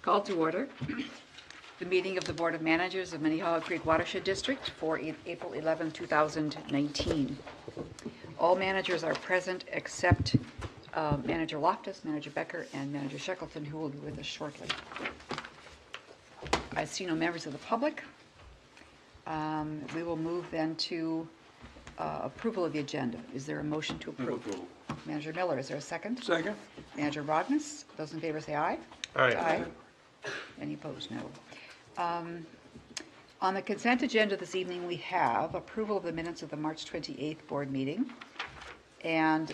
Call to order the meeting of the Board of Managers of Minnehaha Creek Watershed District for April 11, 2019. All managers are present except Manager Loftus, Manager Becker, and Manager Shackleton, who will be with us shortly. I see no members of the public. We will move then to approval of the agenda. Is there a motion to approve? Manager Miller, is there a second? Second. Manager Rodness, those in favor say aye. Aye. Any opposed? No. On the consent agenda this evening, we have approval of the minutes of the March 28th board meeting and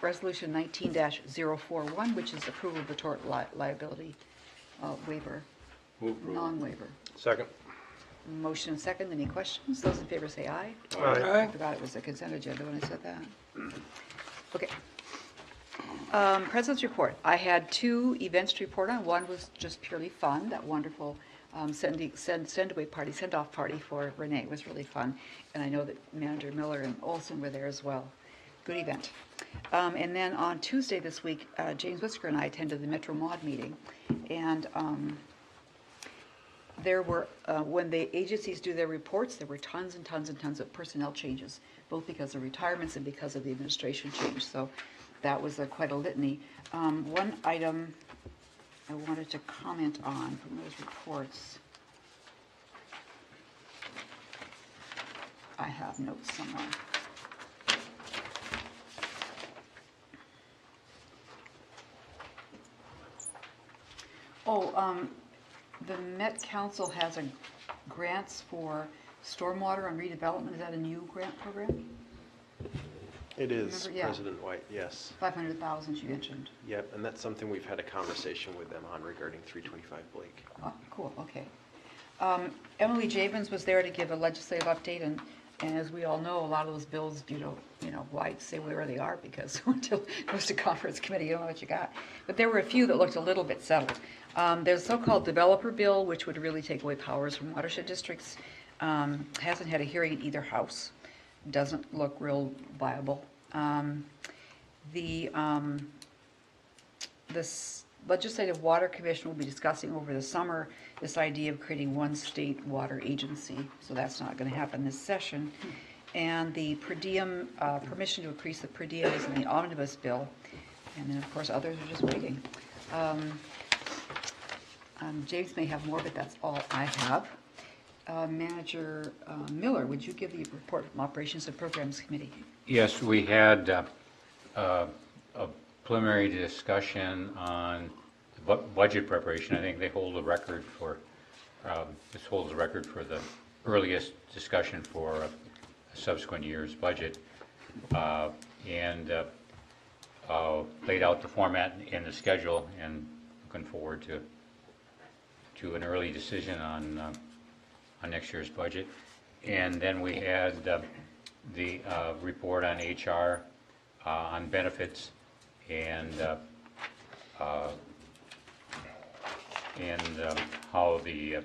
resolution 19-041, which is approval of the tort liability waiver, non-waiver. Second. Motion and second. Any questions? Those in favor say aye. Aye. I forgot it was a consent agenda when I said that. Okay. President's report. I had two events to report on. One was just purely fun. That wonderful send-away party, send-off party for Renee. It was really fun. And I know that Manager Miller and Olson were there as well. Good event. And then on Tuesday this week, James Whisker and I attended the Metro Mod meeting. And there were, when the agencies do their reports, there were tons and tons and tons of personnel changes, both because of retirements and because of the administration change. So that was quite a litany. One item I wanted to comment on from those reports. I have notes somewhere. The Met Council has grants for stormwater and redevelopment. Is that a new grant program? It is, Remember? Yeah. President White, yes. 500,000 you mentioned. Yep, and that's something we've had a conversation with them on regarding 325 Blake. Oh, cool, okay. Emily Javins was there to give a legislative update, and as we all know, a lot of those bills, you know why say where they are, because until it goes to conference committee, you don't know what you got. But there were a few that looked a little bit settled. There's a so-called developer bill, which would really take away powers from watershed districts. Hasn't had a hearing in either house. Doesn't look real viable. This Legislative Water Commission will be discussing over the summer this idea of creating one state water agency, so that's not going to happen this session. And the per diem, permission to increase the per diem is in the omnibus bill, and then of course others are just waiting. James may have more, but that's all I have. Manager Miller, would you give the report from Operations and Programs Committee? Yes, we had a preliminary discussion on budget preparation. I think they hold a record for, this holds a record for the earliest discussion for a subsequent year's budget, and laid out the format and the schedule, and looking forward to an early decision on next year's budget. And then we had the report on HR, on benefits, and how the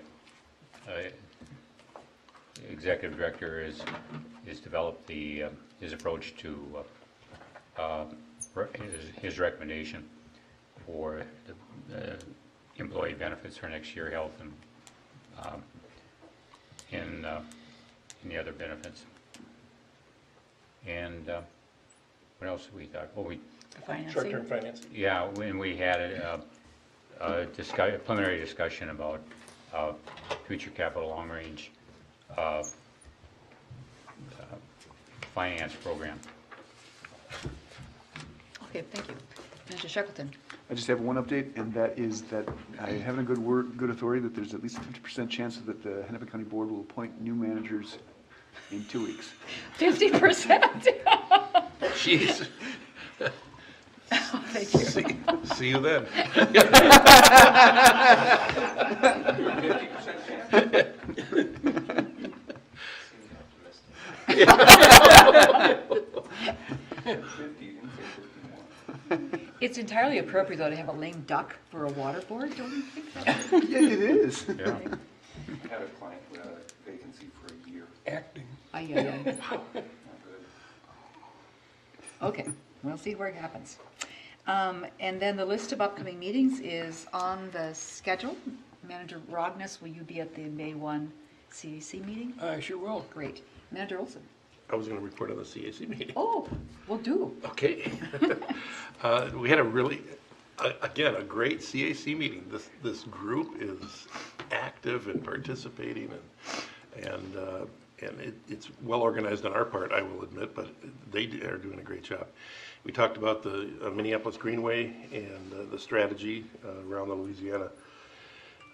executive director is developed his approach to his recommendation for the employee benefits for next year, health and the other benefits. And what else did we talk? Well, The financing? Short-term finance. yeah, when we had a preliminary discussion about future capital long-range finance program. Okay, thank you. Manager Shackleton. I just have one update, and that is that I have in good authority that there's at least a 50% chance that the Hennepin County Board will appoint new managers in 2 weeks. 50%? Jeez. Thank you. See you then. It's entirely appropriate, though, to have a lame duck for a water board, don't you think so? Yeah, it is. Yeah. Had a client who had a vacancy for a year. Acting. Aye, aye, aye. Not good. Okay, we'll see where it happens. And then the list of upcoming meetings is on the schedule. Manager Rognus, will you be at the May 1 CAC meeting? I sure will. Great. Manager Olson? I was going to report on the CAC meeting. Oh, will do. Okay. We had a really, again, a great CAC meeting. This group is active and participating, and it's well organized on our part, I will admit, but they are doing a great job. We talked about the Minneapolis Greenway and the strategy around the Louisiana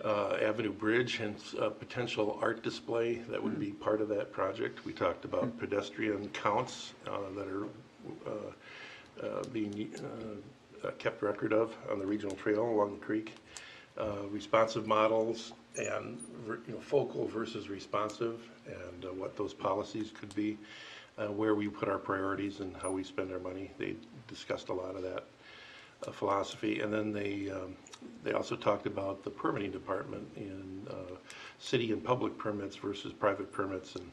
Avenue Bridge and a potential art display that would be part of that project. We talked about pedestrian counts that are being kept record of on the regional trail along the creek, responsive models, and focal versus responsive, and what those policies could be, where we put our priorities and how we spend our money. They discussed a lot of that philosophy, and then they also talked about the permitting department in city and public permits versus private permits, and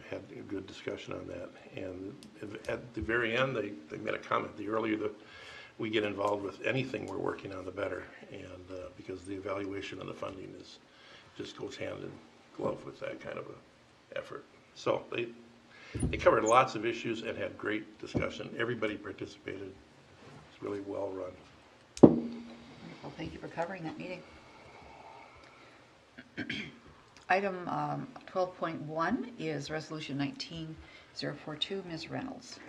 had a good discussion on that. And at the very end, they made a comment: the earlier that we get involved with anything we're working on, the better, and because the evaluation of the funding just goes hand in glove with that kind of a effort. So they covered lots of issues and had great discussion. Everybody participated. It's really well run. Well, thank you for covering that meeting. Item 12.1 is Resolution 19042, Ms. Reynolds.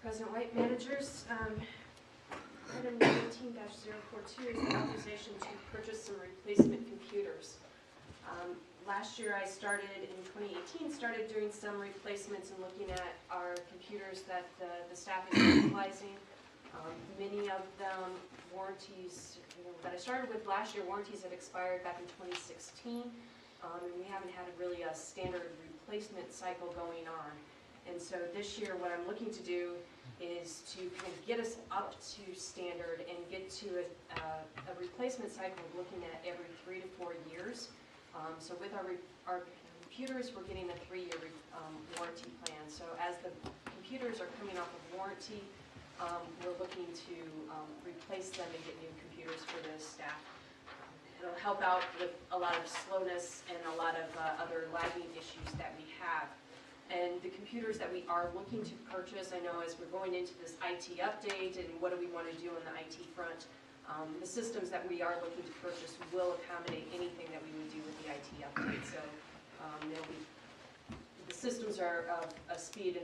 President White, managers, item 19-042 is the authorization to purchase some replacement computers. Last year I started, in 2018, started doing some replacements and looking at our computers that the staff is utilizing. Many of them, warranties, that I started with last year, warranties had expired back in 2016, and we haven't had really a standard replacement cycle going on. And so this year what I'm looking to do is to kind of get us up to standard and get to a replacement cycle of looking at every 3 to 4 years. So with our computers, we're getting a 3-year warranty plan. So as the computers are coming off of warranty, we're looking to replace them and get new computers for the staff. It'll help out with a lot of slowness and a lot of other lagging issues that we have. And the computers that we are looking to purchase, I know as we're going into this IT update and what do we want to do on the IT front, the systems that we are looking to purchase will accommodate anything that we would do with the IT update. So the systems are of a speed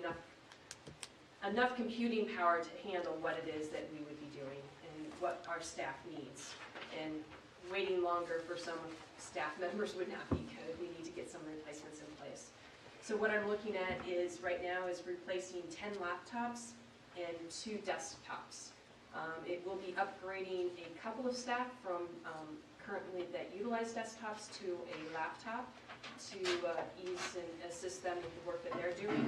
enough computing power to handle what it is that we would be doing and what our staff needs. And waiting longer for some staff members would not be good. We need to get some replacements in place. So what I'm looking at is right now is replacing 10 laptops and 2 desktops. It will be upgrading a couple of staff from currently that utilize desktops to a laptop to ease and assist them with the work that they're doing.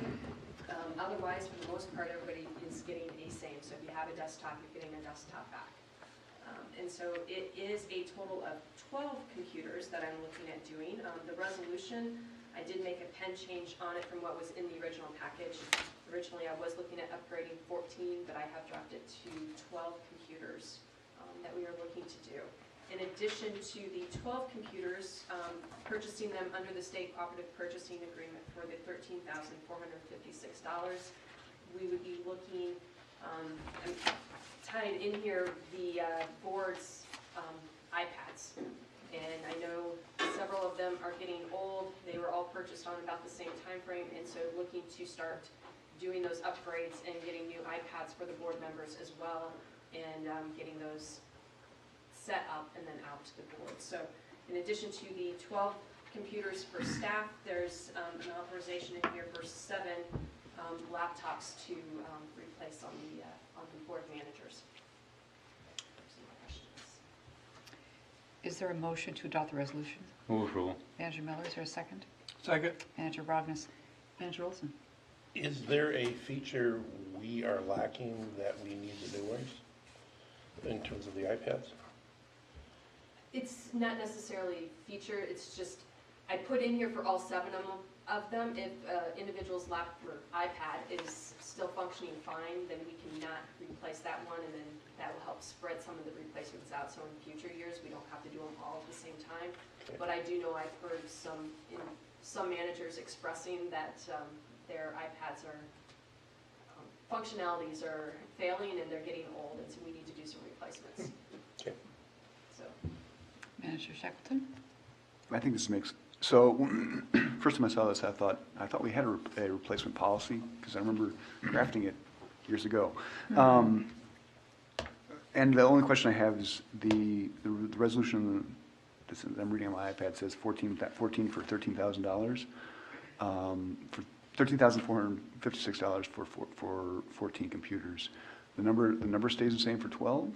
Otherwise, for the most part, everybody is getting a same. So if you have a desktop, you're getting a desktop back. And so it is a total of 12 computers that I'm looking at doing. The resolution, I did make a pen change on it from what was in the original package. Originally, I was looking at upgrading 14, but I have dropped it to 12 computers that we are looking to do. In addition to the 12 computers, purchasing them under the state cooperative purchasing agreement for the $13,456, we would be looking, I'm tying in here the board's iPads. And I know several of them are getting old. They were all purchased on about the same time frame, and so looking to start doing those upgrades and getting new iPads for the board members as well, and getting those set up and then out to the board. So in addition to the 12 computers for staff, there's an authorization in here for 7 laptops to replace on the board managers. Is there a motion to adopt the resolution? Move approval. Manager Miller, is there a second? Second. Manager Rognus? Manager Olson? Is there a feature we are lacking that we need the new ones in terms of the iPads? It's not necessarily feature, it's just, I put in here for all 7 of them, if individual's laptop or iPad is still functioning fine, then we cannot replace that one, and then that will help spread some of the replacements out, so in future years, we don't have to do them all at the same time. But I do know I've heard some managers expressing that their iPads are, functionalities are failing and they're getting old, and so we need to do some replacements. Okay. So, Manager Shackleton? I think this makes, so, first time I saw this, I thought we had a replacement policy, because I remember drafting it years ago. And the only question I have is the resolution, this is, I'm reading on my iPad, says 14 for $13,000. For $13,456 for 14 computers. The number stays the same for 12?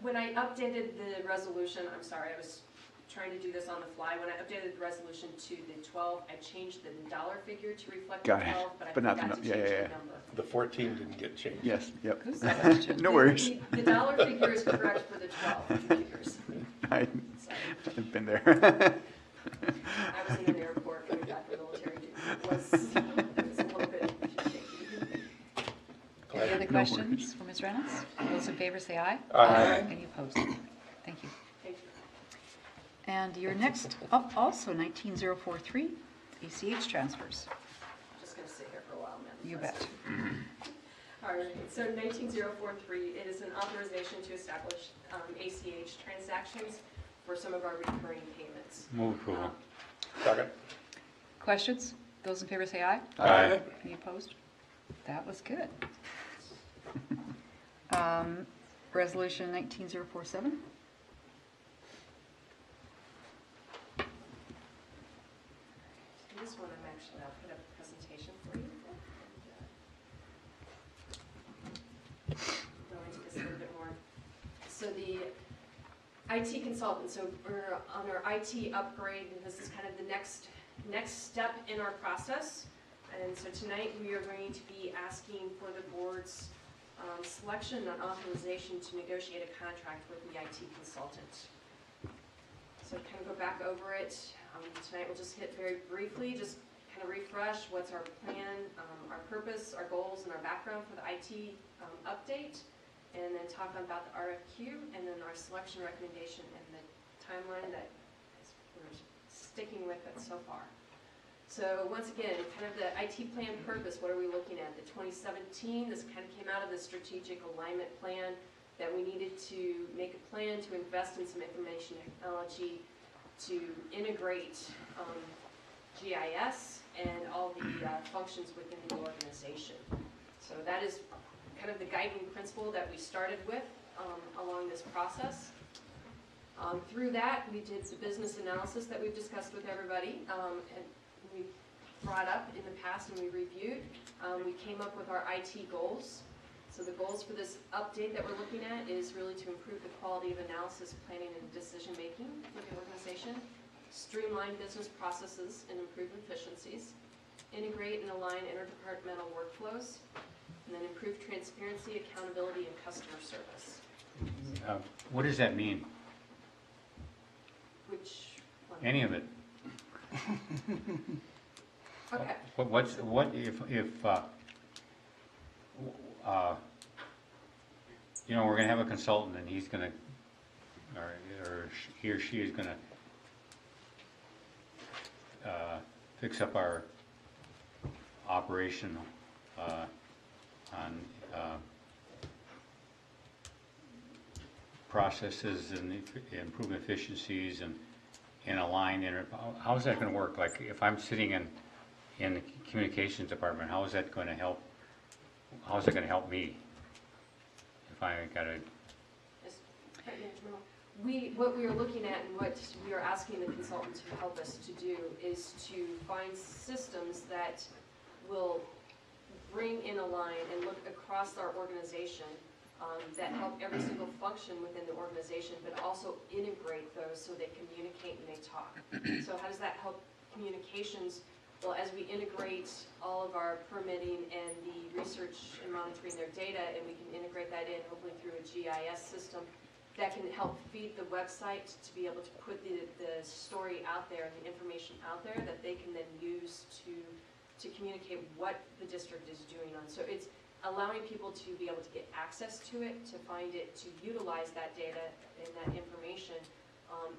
When I updated the resolution, I'm sorry, I was trying to do this on the fly. When I updated the resolution to the 12, I changed the dollar figure to reflect the Got it. 12, but I But not the forgot to nu- change yeah, the yeah. number. The 14 didn't get changed. Yes, yep. Good question. No worries. The dollar figure is correct for the 12 computers. Sorry. I've been there. I was in an airport coming back from military duty. It was a little bit shaky. Any other questions for Ms. Reynolds? Those in favor say aye. Aye. Any opposed? Thank you. Thank you. And your next up, also 19043, ACH transfers. I'm just going to sit here for a while, Madam You President. bet. All right, so 19043, it is an authorization to establish ACH transactions for some of our recurring payments. Move approval. Second. Questions? Those in favor say aye. Aye. Any opposed? That was good. Resolution 19047. This one, I'll put up a presentation for you. Go into this a little bit more. So the IT consultant, so we're on our IT upgrade, and this is kind of the next step in our process. And so tonight, we are going to be asking for the board's selection and authorization to negotiate a contract with the IT consultant. So kind of go back over it. Tonight we'll just hit very briefly, just kind of refresh what's our plan, our purpose, our goals, and our background for the IT update, and then talk about the RFQ, and then our selection recommendation and the timeline that we're sticking with it so far. So once again, kind of the IT plan purpose, what are we looking at? The 2017, this kind of came out of the strategic alignment plan that we needed to make a plan to invest in some information technology to integrate GIS and all the functions within the organization. So that is kind of the guiding principle that we started with along this process. Through that, we did the business analysis that we've discussed with everybody, and we brought up in the past and we reviewed. We came up with our IT goals. So the goals for this update that we're looking at is really to improve the quality of analysis, planning, and decision-making for the organization, streamline business processes and improve efficiencies, integrate and align interdepartmental workflows, and then improve transparency, accountability, and customer service. What does that mean? Which one? Any of it? Okay. What if you know, we're gonna have a consultant and he's gonna, or he or she is gonna fix up our operation on processes and improve efficiencies and align. How is that gonna work? Like if I'm sitting in the communications department, how is that gonna help? How is it gonna help me? If I gotta, Yes. What we are looking at and what we are asking the consultant to help us to do is to find systems that will bring in a line and look across our organization that help every single function within the organization, but also integrate those so they communicate and they talk. So how does that help communications? Well, as we integrate all of our permitting and the research and monitoring their data, and we can integrate that in hopefully through a GIS system, that can help feed the website to be able to put the story out there and the information out there that they can then use to communicate what the district is doing on. So it's allowing people to be able to get access to it, to find it, to utilize that data and that information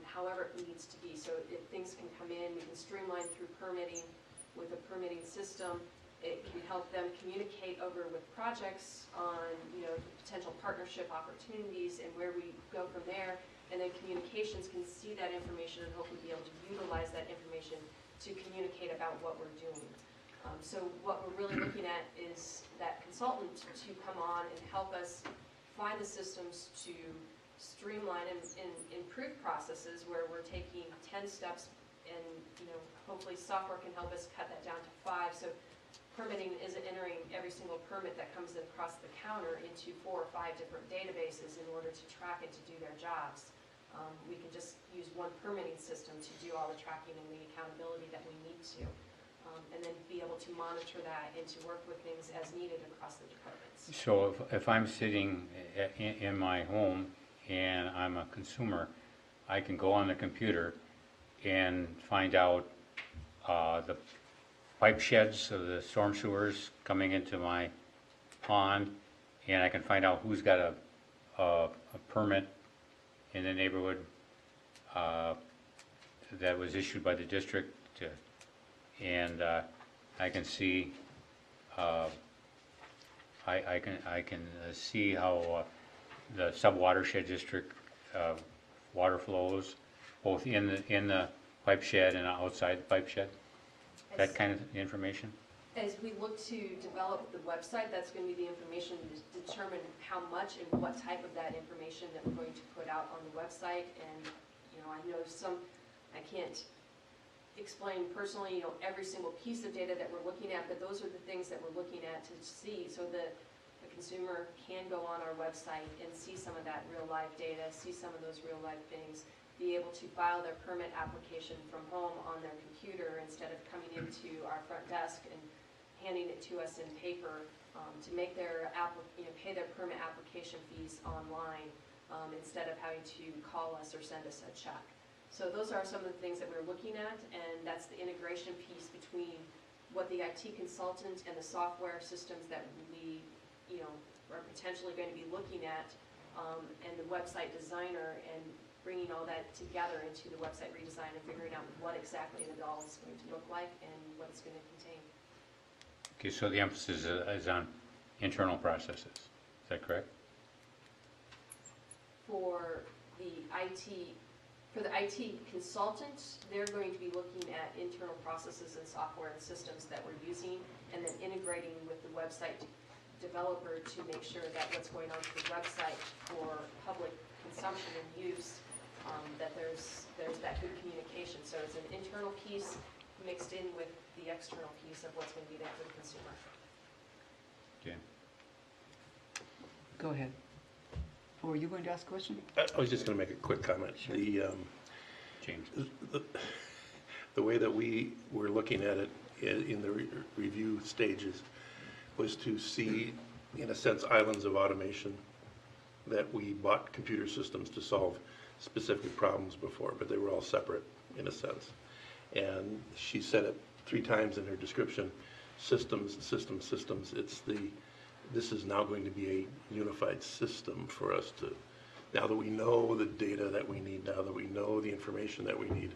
however it needs to be. So if things can come in, we can streamline through permitting with a permitting system. It can help them communicate over with projects on, potential partnership opportunities and where we go from there. And then communications can see that information and hopefully be able to utilize that information to communicate about what we're doing. So what we're really looking at is that consultant to come on and help us find the systems to streamline and improve processes where we're taking 10 steps and, hopefully software can help us cut that down to 5. So permitting isn't entering every single permit that comes across the counter into 4 or 5 different databases in order to track it to do their jobs. We can just use one permitting system to do all the tracking and the accountability that we need to. And then be able to monitor that and to work with things as needed across the departments. So if I'm sitting in my home and I'm a consumer, I can go on the computer and find out the pipe sheds of the storm sewers coming into my pond, and I can find out who's got a permit in the neighborhood that was issued by the district, and I can see I can see how the sub-watershed district water flows, both in the pipe shed and outside the pipe shed. That kind of information? As we look to develop the website, that's going to be the information to determine how much and what type of that information that we're going to put out on the website. And, I know I can't explain personally, every single piece of data that we're looking at, but those are the things that we're looking at to see so that the consumer can go on our website and see some of that real life data, see some of those real life things, be able to file their permit application from home on their computer instead of coming into our front desk and handing it to us in paper, to make their pay their permit application fees online instead of having to call us or send us a check. So those are some of the things that we're looking at, and that's the integration piece between what the IT consultant and the software systems that we are potentially going to be looking at, and the website designer, and bringing all that together into the website redesign and figuring out what exactly the doll is going to look like and what it's going to contain. Okay, so the emphasis is on internal processes. Is that correct? For the IT consultant, they're going to be looking at internal processes and software and systems that we're using, and then integrating with the website developer to make sure that what's going on to the website for public consumption and use, that there's that good communication. So it's an internal piece mixed in with the external piece of what's going to be there for the consumer. Okay. Go ahead. Or were you going to ask a question? I was just going to make a quick comment. Sure. James. The way that we were looking at it in the review stages was to see, in a sense, islands of automation, that we bought computer systems to solve specific problems before, but they were all separate in a sense. And she said it 3 times in her description, systems, systems, systems. This is now going to be a unified system for us to, now that we know the data that we need, now that we know the information that we need,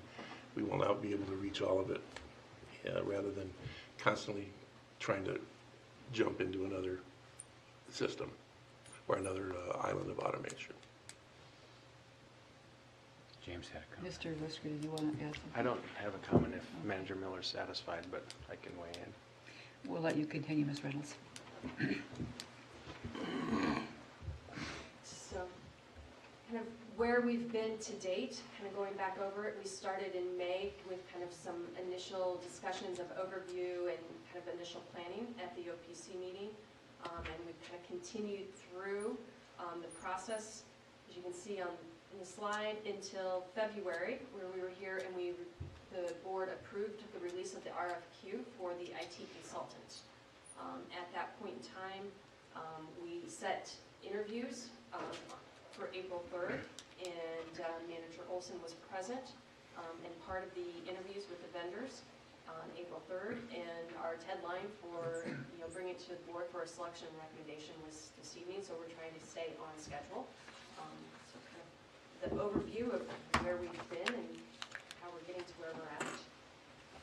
we will now be able to reach all of it, rather than constantly trying to jump into another system or another island of automation. James had a comment. Mr. Lisker, do you want to add something? I don't have a comment if Manager Miller's satisfied, but I can weigh in. We'll let you continue, Ms. Reynolds. So, kind of where we've been to date, kind of going back over it, we started in May with kind of some initial discussions of overview and kind of initial planning at the OPC meeting. And we've kind of continued through the process, as you can see in the slide, until February, where we were here and the board approved the release of the RFQ for the IT consultant. At that point in time, we set interviews for April 3rd, and Manager Olson was present, and part of the interviews with the vendors on April 3rd, and our deadline for, bringing it to the board for a selection recommendation was this evening, so we're trying to stay on schedule. So kind of the overview of where we've been and how we're getting to where we're at.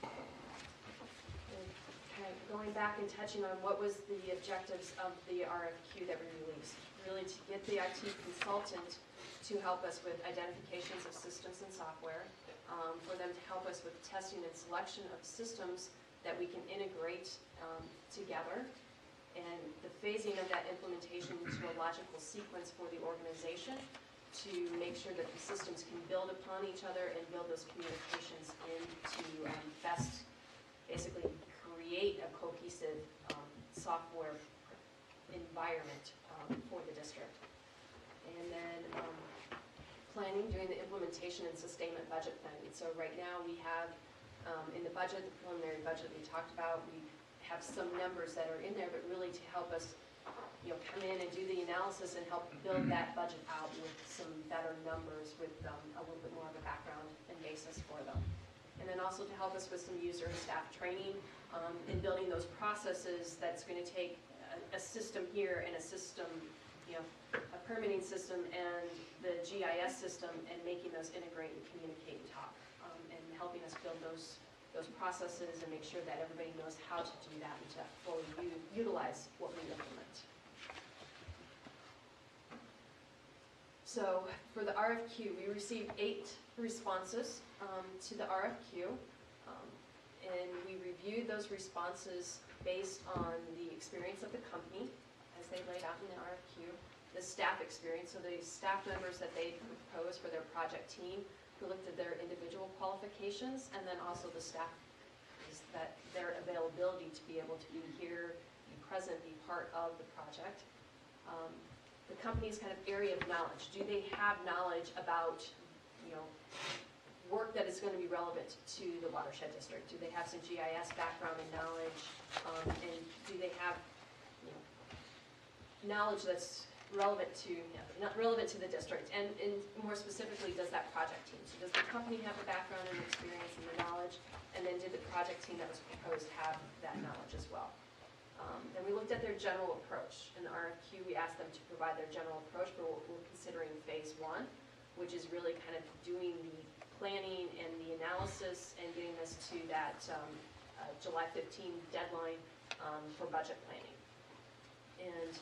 And kind of going back and touching on what was the objectives of the RFQ that we released. Really to get the IT consultant to help us with identifications of systems and software, for them to help us with testing and selection of systems that we can integrate together, and the phasing of that implementation into a logical sequence for the organization to make sure that the systems can build upon each other and build those communications into best, basically create a cohesive software environment for the district. And then planning, doing the implementation and sustainment budget planning. So right now we have in the budget, the preliminary budget we talked about, we have some numbers that are in there, but really to help us come in and do the analysis and help build that budget out with some better numbers with a little bit more of a background and basis for them. And then also to help us with some user and staff training in building those processes that's going to take a system here and a system, a permitting system and the GIS system, and making those integrate and communicate and talk, and helping us build those processes and make sure that everybody knows how to do that and to fully utilize what we implement. So for the RFQ, we received 8 responses to the RFQ, and we reviewed those responses based on the experience of the company as they laid out in the RFQ, the staff experience, so the staff members that they proposed for their project team, who looked at their individual qualifications, and then also the staff, is that their availability to be able to be here, be present, be part of the project. The company's kind of area of knowledge. Do they have knowledge about, work that is going to be relevant to the watershed district? Do they have some GIS background and knowledge? And do they have, knowledge that's relevant to, not relevant to the district? And more specifically, does that project team? So does the company have the background and experience and the knowledge? And then did the project team that was proposed have that knowledge as well? Then we looked at their general approach. In the RFQ, we asked them to provide their general approach for what we're considering phase 1, which is really kind of doing the planning and the analysis and getting us to that July 15 deadline for budget planning. And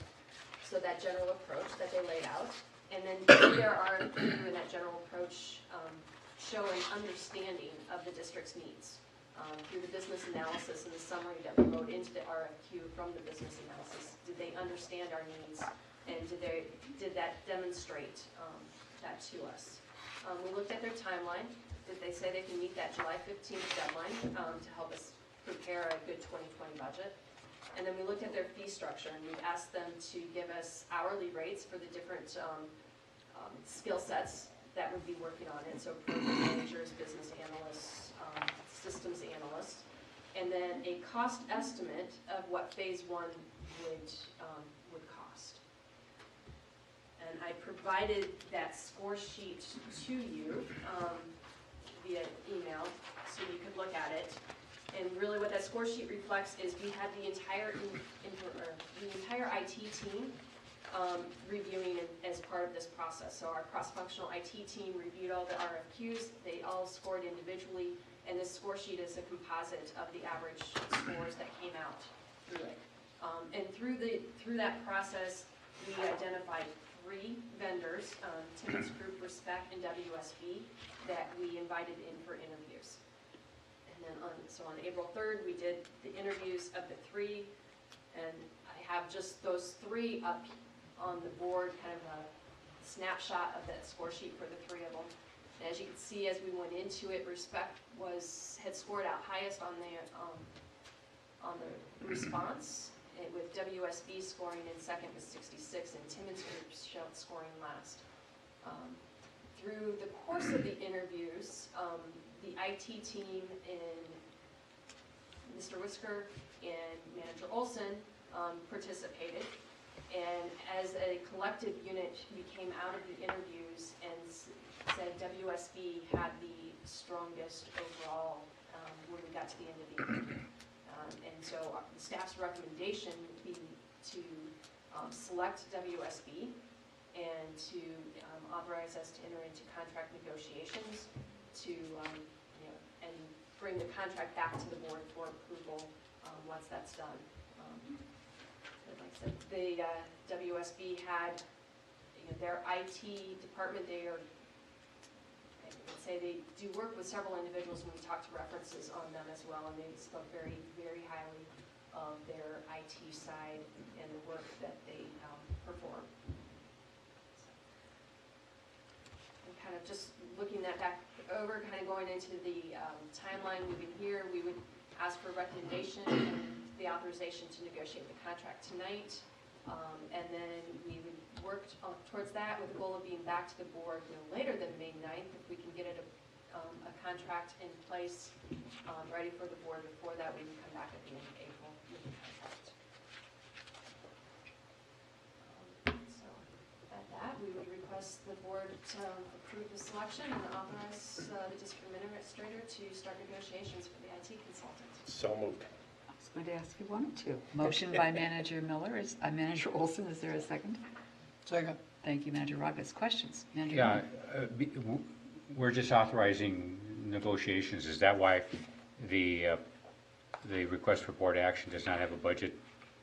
so that general approach that they laid out, and then there are in that general approach show an understanding of the district's needs. Through the business analysis and the summary that we wrote into the RFQ from the business analysis, did they understand our needs, and did that demonstrate that to us? We looked at their timeline. Did they say they can meet that July 15th deadline to help us prepare a good 2020 budget? And then we looked at their fee structure, and we asked them to give us hourly rates for the different skill sets that would be working on it. So program managers, business analysts, systems analysts, and then a cost estimate of what phase 1 would cost. And I provided that score sheet to you via email so you could look at it. And really what that score sheet reflects is we had the entire IT team reviewing it as part of this process. So our cross-functional IT team reviewed all the RFQs. They all scored individually, and this score sheet is a composite of the average scores that came out through it. And through that process, we identified 3 vendors, Timmins Group, Respect, and WSB, that we invited in for interviews. And then on April 3rd, we did the interviews of the 3, and I have just those 3 up on the board, kind of a snapshot of that score sheet for the 3 of them. And as you can see, as we went into it, Respect had scored out highest on the response, with WSB scoring in second with 66, and Timmins Group scoring last. Through the course of the interviews, the IT team and Mr. Whisker and Manager Olson participated, And as a collective unit, we came out of the interviews and said WSB had the strongest overall when we got to the end of the interview. And so the staff's recommendation would be to select WSB and to authorize us to enter into contract negotiations to, and bring the contract back to the board for approval once that's done. But like I said, the WSB had, their IT department, I would say they do work with several individuals, and we talked to references on them as well, and they spoke very, very highly of their IT side and the work that they perform. And kind of just looking that back over, kind of going into the timeline moving here, we would ask for a recommendation and the authorization to negotiate the contract tonight. And then we would work towards that with the goal of being back to the board no later than May 9th, if we can get it a contract in place, ready for the board. Before that, we can come back at the end of April with the contract. So at that, we would request the board to approve the selection and authorize the district administrator to start negotiations for the IT consultant. So moved. I was going to ask if you wanted to. Motion by Manager Miller, Manager Olson, is there a second? Second. Thank you, Manager Rogas. Questions? Manager Yeah, Miller? we're just authorizing negotiations. Is that why the request for board action does not have a budget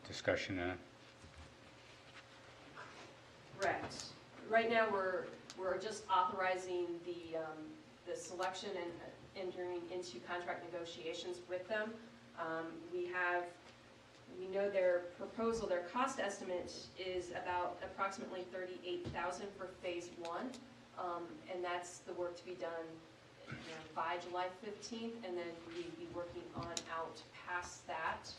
discussion in it? Correct. Right now, we're just authorizing the selection and entering into contract negotiations with them. We know their proposal, their cost estimate is about approximately $38,000 for phase 1, and that's the work to be done by July 15th, and then we'd be working on out past that,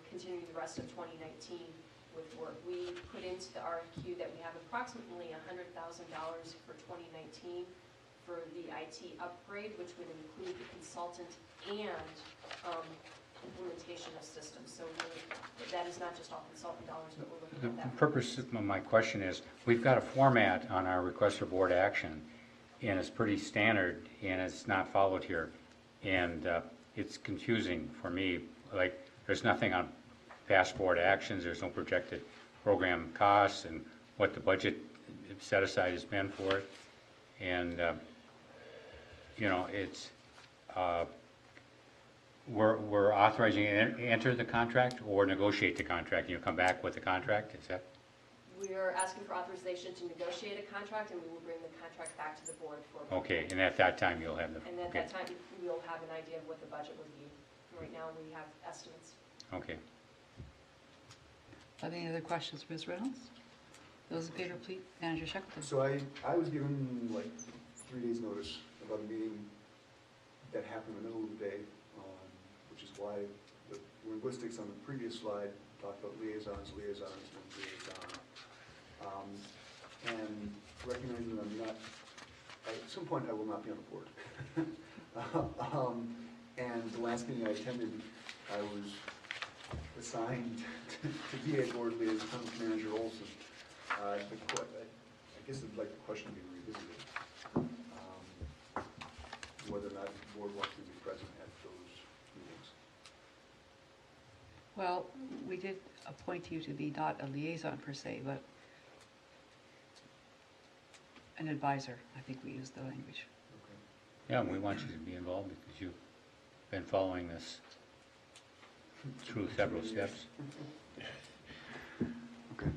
continuing the rest of 2019 with work. We put into the RFQ that we have approximately $100,000 for 2019 for the IT upgrade, which would include the consultant and implementation of systems. So that is not just all consultant dollars, but we're looking The at that. purpose of my question is, we've got a format on our request for board action, and it's pretty standard, and it's not followed here. And it's confusing for me. Like, there's nothing on past board actions, there's no projected program costs, and what the budget set aside has been for it. And, it's, we're authorizing you to enter the contract or negotiate the contract, and you come back with the contract, is that? We are asking for authorization to negotiate a contract, and we will bring the contract back to the board for. Okay, and at that time, you'll have the, And at okay, that time, we'll have an idea of what the budget would be. Right now, we have estimates. okay. Any other questions for Ms. Reynolds? Those in favor, please. Manager Shackleton. So I was given like 3 days' notice about a meeting that happened in the middle of the day, which is why the linguistics on the previous slide talked about liaisons, and liaison. And recognizing that I'm not, at some point I will not be on the board. And the last meeting I attended, I was assigned to be a board liaison with Manager Olson. I guess I'd like the question to be revisited, whether or not the board wants to be present at those meetings. Well, we did appoint you to be not a liaison per se, but an advisor. I think we used the language. Okay. Yeah, and we want you to be involved because you've been following this through several steps. Okay.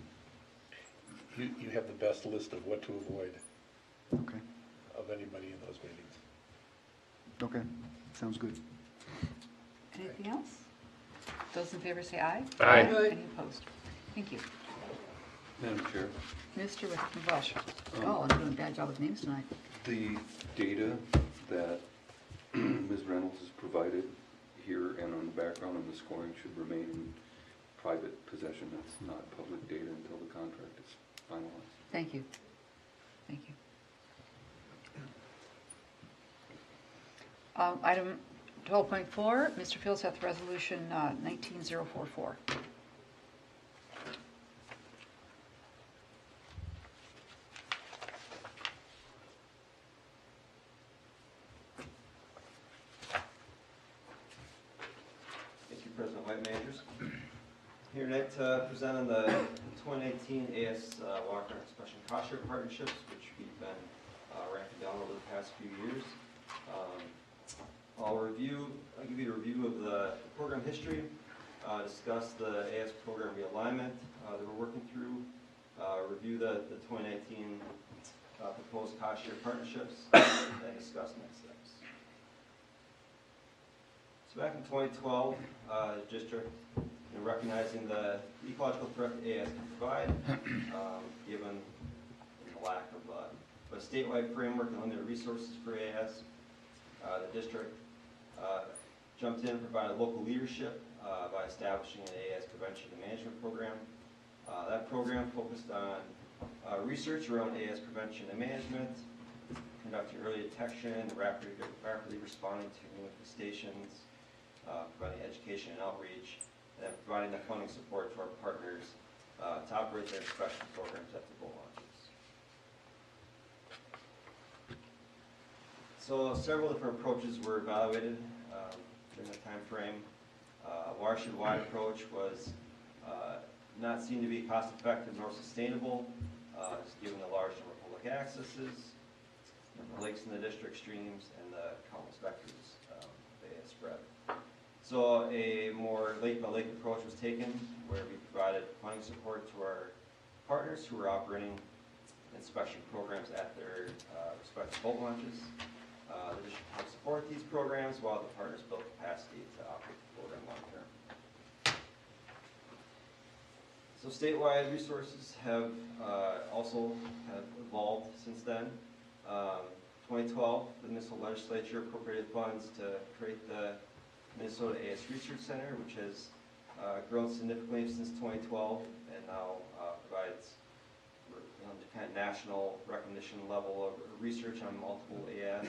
You have the best list of what to avoid Okay. of anybody in those meetings. Okay. Sounds good. Anything else? Those in favor say aye. Aye. Any opposed? Thank you. Madam Chair, Mr. McVosh. Oh, I'm doing a bad job with names tonight. the data that Ms. Reynolds has provided here and on the background and the scoring should remain in private possession. That's not public data until the contract is finalized. Thank you. Thank you. Item 12.4, Mr. Fields hath resolution 19044. Here tonight to present on the 2019 AS Water Special Cost Share Partnerships, which we've been ramping down over the past few years. I'll give you a review of the program history, discuss the AS program realignment that we're working through, review the 2019 proposed cost share partnerships, and discuss next steps. So back in 2012, the district, recognizing the ecological threat AS can provide, given the lack of a statewide framework and limited resources for AS, the district jumped in, provided local leadership by establishing an AS prevention and management program. That program focused on research around AS prevention and management, conducting early detection, rapidly responding to new infestations, providing education and outreach, and providing the funding support to our partners to operate their inspection programs at the boat launches. So several different approaches were evaluated during the time frame. A watershed-wide approach was not seen to be cost-effective nor sustainable, just given the large number of public accesses, the lakes in the district streams, and the countless vectors they had spread. So a more lake-by-lake approach was taken, where we provided funding support to our partners who were operating inspection programs at their respective boat launches. The district helped support these programs while the partners built capacity to operate the program long-term. So statewide resources have also evolved since then. 2012, the Minnesota Legislature appropriated funds to create the Minnesota AS Research Center, which has grown significantly since 2012 and now provides the kind of national recognition level of research on multiple AS.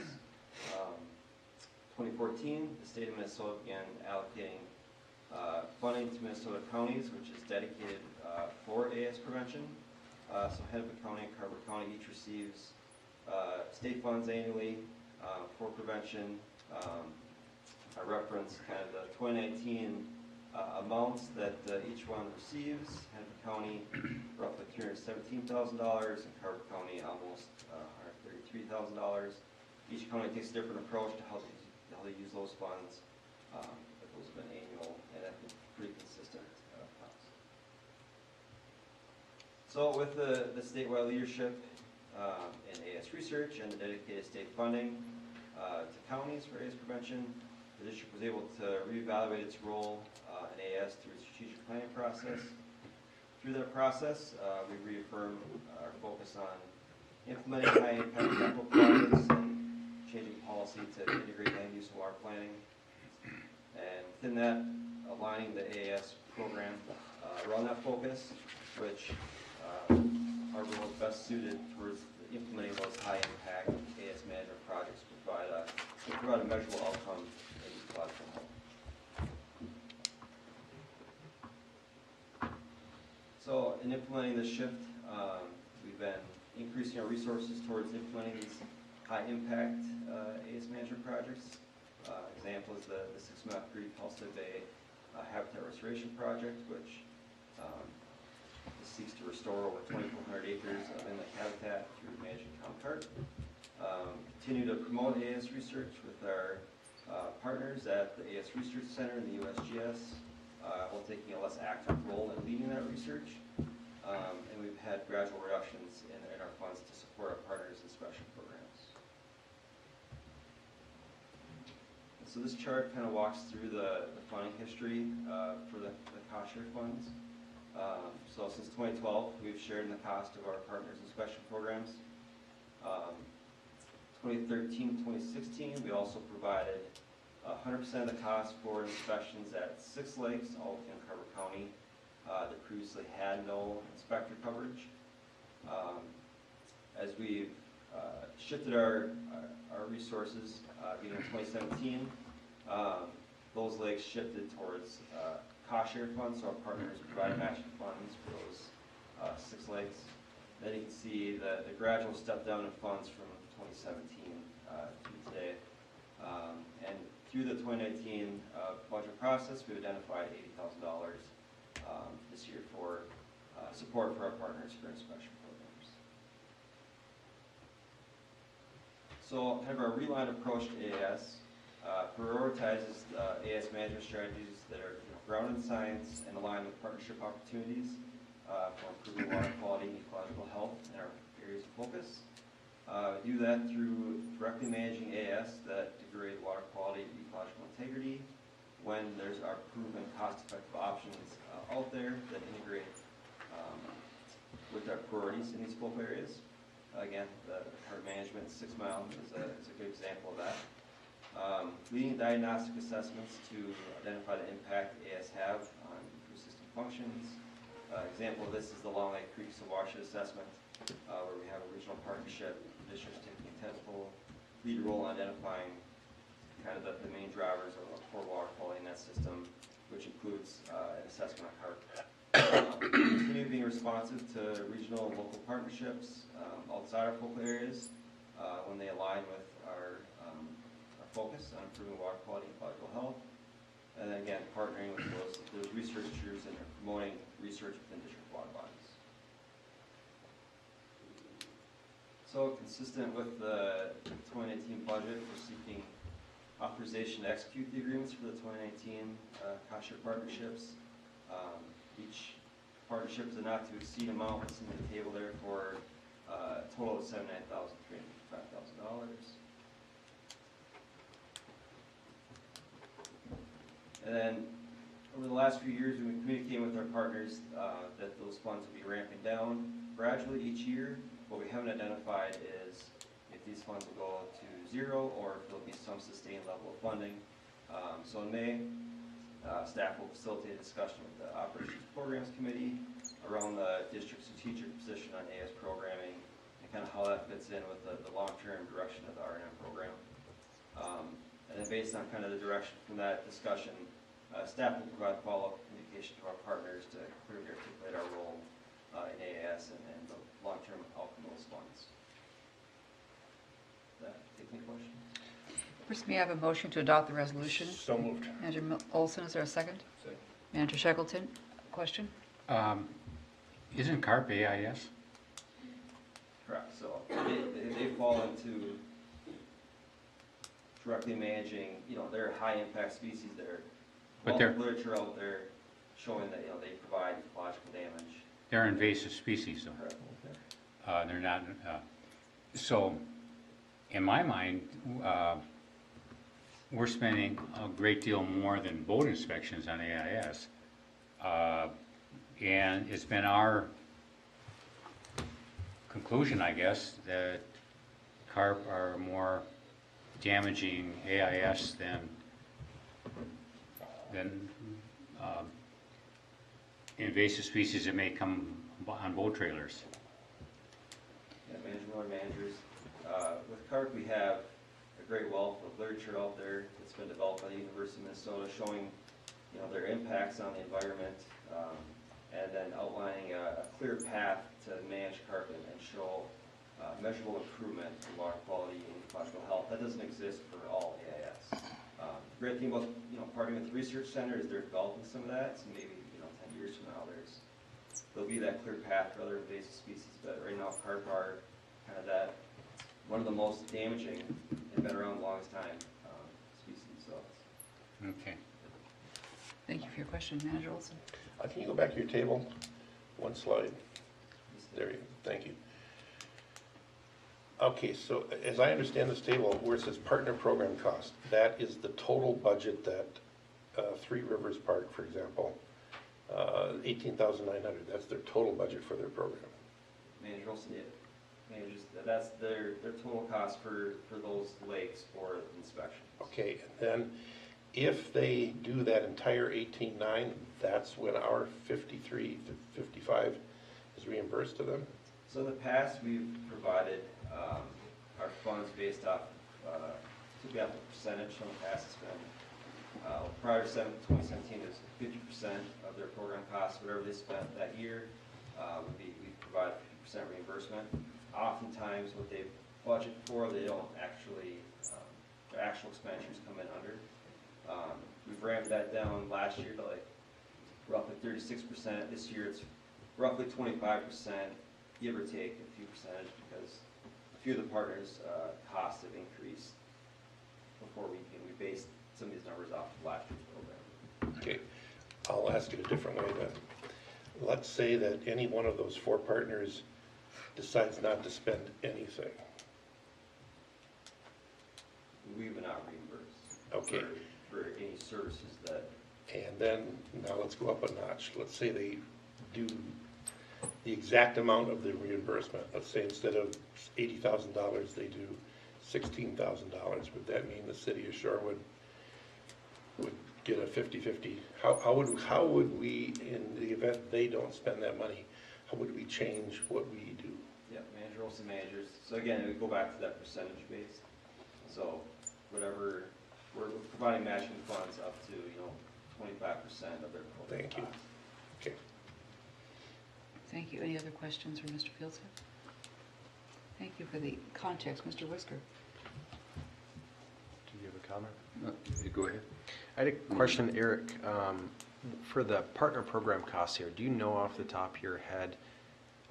2014, the state of Minnesota began allocating funding to Minnesota counties, which is dedicated for AS prevention. So Hennepin County and Carver County each receives state funds annually for prevention. I reference kind of the 2019 amounts that each one receives. Hennepin County, roughly $317,000, and Carver County, almost $133,000. Each county takes a different approach to how they use those funds, but those have been annual and have been pretty consistent costs. So with the statewide leadership in AS research and the dedicated state funding to counties for AS prevention, the district was able to reevaluate its role in AS through its strategic planning process. Through that process, we reaffirmed our focus on implementing high-impact capital projects and changing policy to integrate land use and water planning. And within that, aligning the AS program around that focus, which are really best suited towards implementing those high-impact AS management projects to provide a measurable outcome in ecological health. So in implementing this shift, we've been increasing our resources towards implementing these high-impact AS management projects. Example is the 6 Mile Creek Halstead Bay Habitat Restoration Project, which seeks to restore over 2,400 acres of inlet habitat through managing town carp. Continue to promote AS research with our partners at the AS Research Center and the USGS, while taking a less active role in leading that research. And we've had gradual reductions in our funds to support our partners in special programs. And so this chart kind of walks through the funding history for the cost share funds. So since 2012, we've shared in the cost of our partners in special programs. 2013-2016, we also provided 100% of the cost for inspections at 6 lakes, all within Carver County, that previously had no inspector coverage. As we've shifted our resources, beginning in 2017, those lakes shifted towards cost share funds, so our partners provided matching funds for those 6 lakes. Then you can see the gradual step down in funds from 2017 to today. And through the 2019 budget process, we identified $80,000 support for our partners for inspection programs. So kind of our realigned approach to AS prioritizes AS management strategies that are grounded in science and aligned with partnership opportunities for improving water quality and ecological health in our areas of focus. We do that through directly managing AS that degrade water quality and ecological integrity when there's our proven cost-effective options out there that integrate with our priorities in these focal areas. Again, the hard management 6 Mile is a good example of that. Leading diagnostic assessments to identify the impact AS have on food system functions. Example of this is the Long Lake Creek watershed assessment, where we have a regional partnership, districts taking a tentpole lead role in identifying kind of the main drivers of poor water quality in that system, which includes an assessment of carp. Continue being responsive to regional and local partnerships outside our focal areas when they align with our focus on improving water quality and ecological health. And then again, partnering with those researchers and promoting research within district water bodies. So consistent with the 2019 budget, we're seeking authorization to execute the agreements for the 2019 cost share partnerships. Each partnership is a not to exceed amount that's in the table there for a total of $79,355,000. And then over the last few years, we've been communicating with our partners that those funds will be ramping down gradually each year. What we haven't identified is if these funds will go to zero or if there'll be some sustained level of funding. So in May, staff will facilitate a discussion with the Operations Programs Committee around the district's strategic position on AS programming and kind of how that fits in with the long-term direction of the R&M program. And then based on kind of the direction from that discussion, staff will provide follow-up communication to our partners to clearly articulate our role in AAS and the long-term outcome of those funds. That take any questions? First, may I have a motion to adopt the resolution? So moved. Manager Olson, is there a second? Second. Manager Shackleton, question? Isn't CARP AIS? Correct. So they fall into directly managing, their high-impact species that are But literature out there showing that, they provide ecological damage. They're invasive species, though. Correct. They're not, so, in my mind, we're spending a great deal more than boat inspections on AIS. And it's been our conclusion, I guess, that carp are more damaging AIS than invasive species that may come on boat trailers. Yeah, managers. With carp, we have a great wealth of literature out there that's been developed by the University of Minnesota showing, their impacts on the environment, and then outlining a clear path to manage carp and show measurable improvement in water quality and ecological health. That doesn't exist for all AIS. The great thing about partnering with the research center is they're developing some of that. So maybe 10 years from now, there'll be that clear path for other invasive species. But right now, carp are kind of that one of the most damaging and been around the longest time species. So. Okay. Thank you for your question, Manager Olson. Can you go back to your table? One slide. There you go. Thank you. Okay, so as I understand this table, where it says partner program cost, that is the total budget that Three Rivers Park, for example, $18,900. That's their total budget for their program. Manager Olson, that's their total cost for those lakes for inspection. Okay, and then if they do that entire 18.9, that's when our 53 to 55 is reimbursed to them? So in the past, we've provided our funds based off, typically off a percentage. In the past, it's been, prior to 2017, it was 50% of their program costs, whatever they spent that year, we provide 50% reimbursement. Oftentimes, what they budget for, they don't actually, their actual expenditures come in under. We've ramped that down last year to like roughly 36%. This year it's roughly 25%, give or take a few percentage, because a few of the partners' costs have increased before we based some of these numbers off of last year's program. Okay, I'll ask it a different way then. Let's say that any one of those 4 partners decides not to spend anything. We would not reimburse. Okay. For any services that, And then, now let's go up a notch. Let's say they do the exact amount of the reimbursement. Let's say instead of $80,000, they do $16,000. Would that mean the city of Shorewood would get a 50-50? How would we, in the event they don't spend that money, how would we change what we do? yeah, manager roles and managers. So again, it would go back to that percentage base. So whatever, we're providing matching funds up to, 25% of their total Thank you. cost. Okay. Thank you. Any other questions for Mr. Fields? Thank you for the context. Mr. Whisker? Do you have a comment? Go ahead. I had a question, Eric. For the partner program costs here, do you know off the top of your head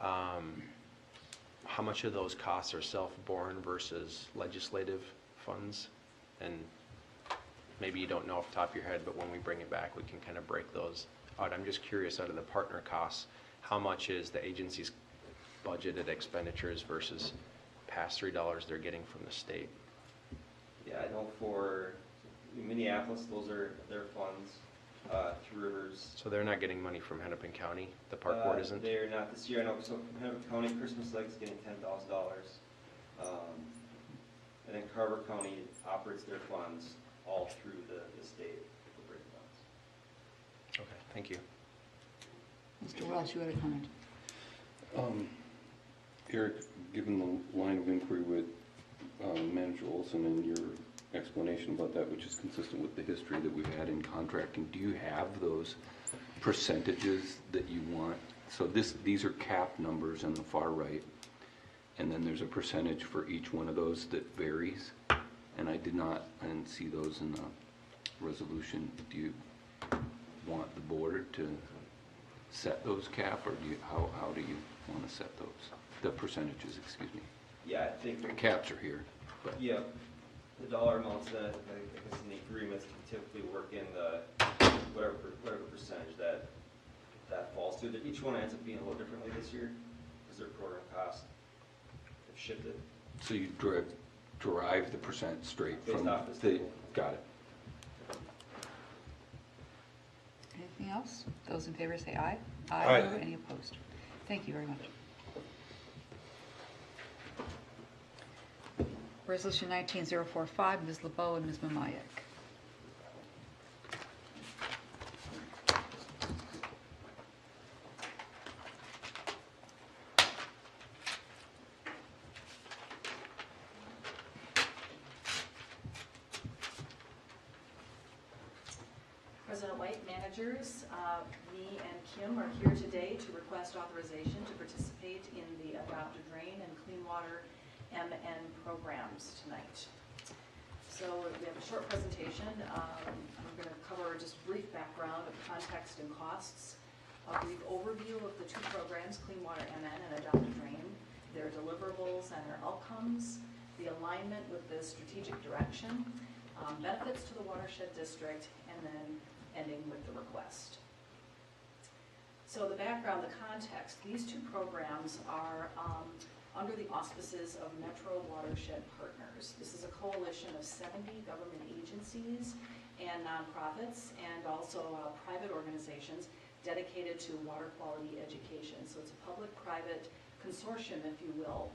how much of those costs are self-borne versus legislative funds? And maybe you don't know off the top of your head, but when we bring it back, we can kind of break those out. I'm just curious, out of the partner costs, how much is the agency's budgeted expenditures versus pass-through dollars they're getting from the state? Yeah, I know for Minneapolis, those are their funds, through Rivers. So they're not getting money from Hennepin County? The park board isn't? They're not this year. I know, so Hennepin County Christmas Lake's getting $10,000. And then Carver County operates their funds all through the state appropriated funds. Okay, thank you. Mr. Welch, you had a comment. Eric, given the line of inquiry with Manager Olson and your explanation about that, which is consistent with the history that we've had in contracting, do you have those percentages that you want? So these are cap numbers on the far right, and then there's a percentage for each one of those that varies. And I didn't see those in the resolution. Do you want the board to set those cap, or how do you want to set those? The percentages, excuse me. Yeah, I think. The caps are here, but. Yeah, the dollar amounts that, I guess in the agreements can typically work in the, whatever percentage that falls to. Each one ends up being a little differently this year, because their program costs have shifted. So you derive the percent straight Based from off this the, table. got it. Anything else? Those in favor say aye. Aye. Any opposed? Thank you very much. Resolution 19045, Ms. LeBeau and Ms. Mamayak. President White, managers, me and Kim are here today to request authorization to participate in the Adopt a Drain and Clean Water MN programs tonight. So we have a short presentation. I'm going to cover just brief background of context and costs, a brief overview of the 2 programs, Clean Water MN and Adopt a Drain, their deliverables and their outcomes, the alignment with the strategic direction, benefits to the watershed district, and then ending with the request. So the background, the context, these 2 programs are under the auspices of Metro Watershed Partners. This is a coalition of 70 government agencies and nonprofits, and also private organizations dedicated to water quality education. So it's a public-private consortium, if you will,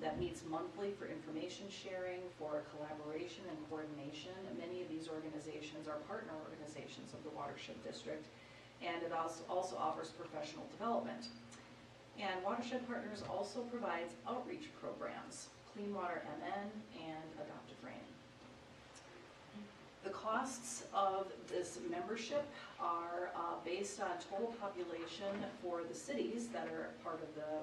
that meets monthly for information sharing, for collaboration and coordination. Many of these organizations are partner organizations of the Watershed District, and it also offers professional development. And Watershed Partners also provides outreach programs, Clean Water MN and Adopt a Drain. The costs of this membership are based on total population for the cities that are part of the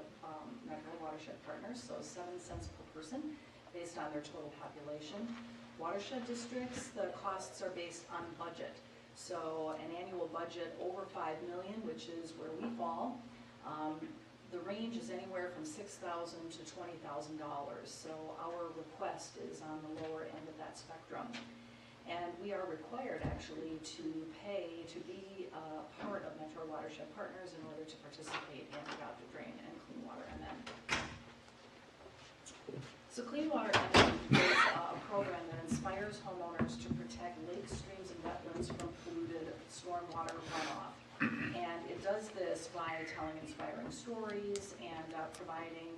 Metro Watershed Partners, so 7 cents per person based on their total population. Watershed districts, the costs are based on budget. So an annual budget over $5 million, which is where we fall, The range is anywhere from $6,000 to $20,000, so our request is on the lower end of that spectrum. And we are required actually to pay to be part of Metro Watershed Partners in order to participate in Adopt a Drain and Clean Water MN. So Clean Water MN is a program that inspires homeowners to protect lakes, streams, and wetlands from polluted stormwater runoff. And it does this by telling inspiring stories and providing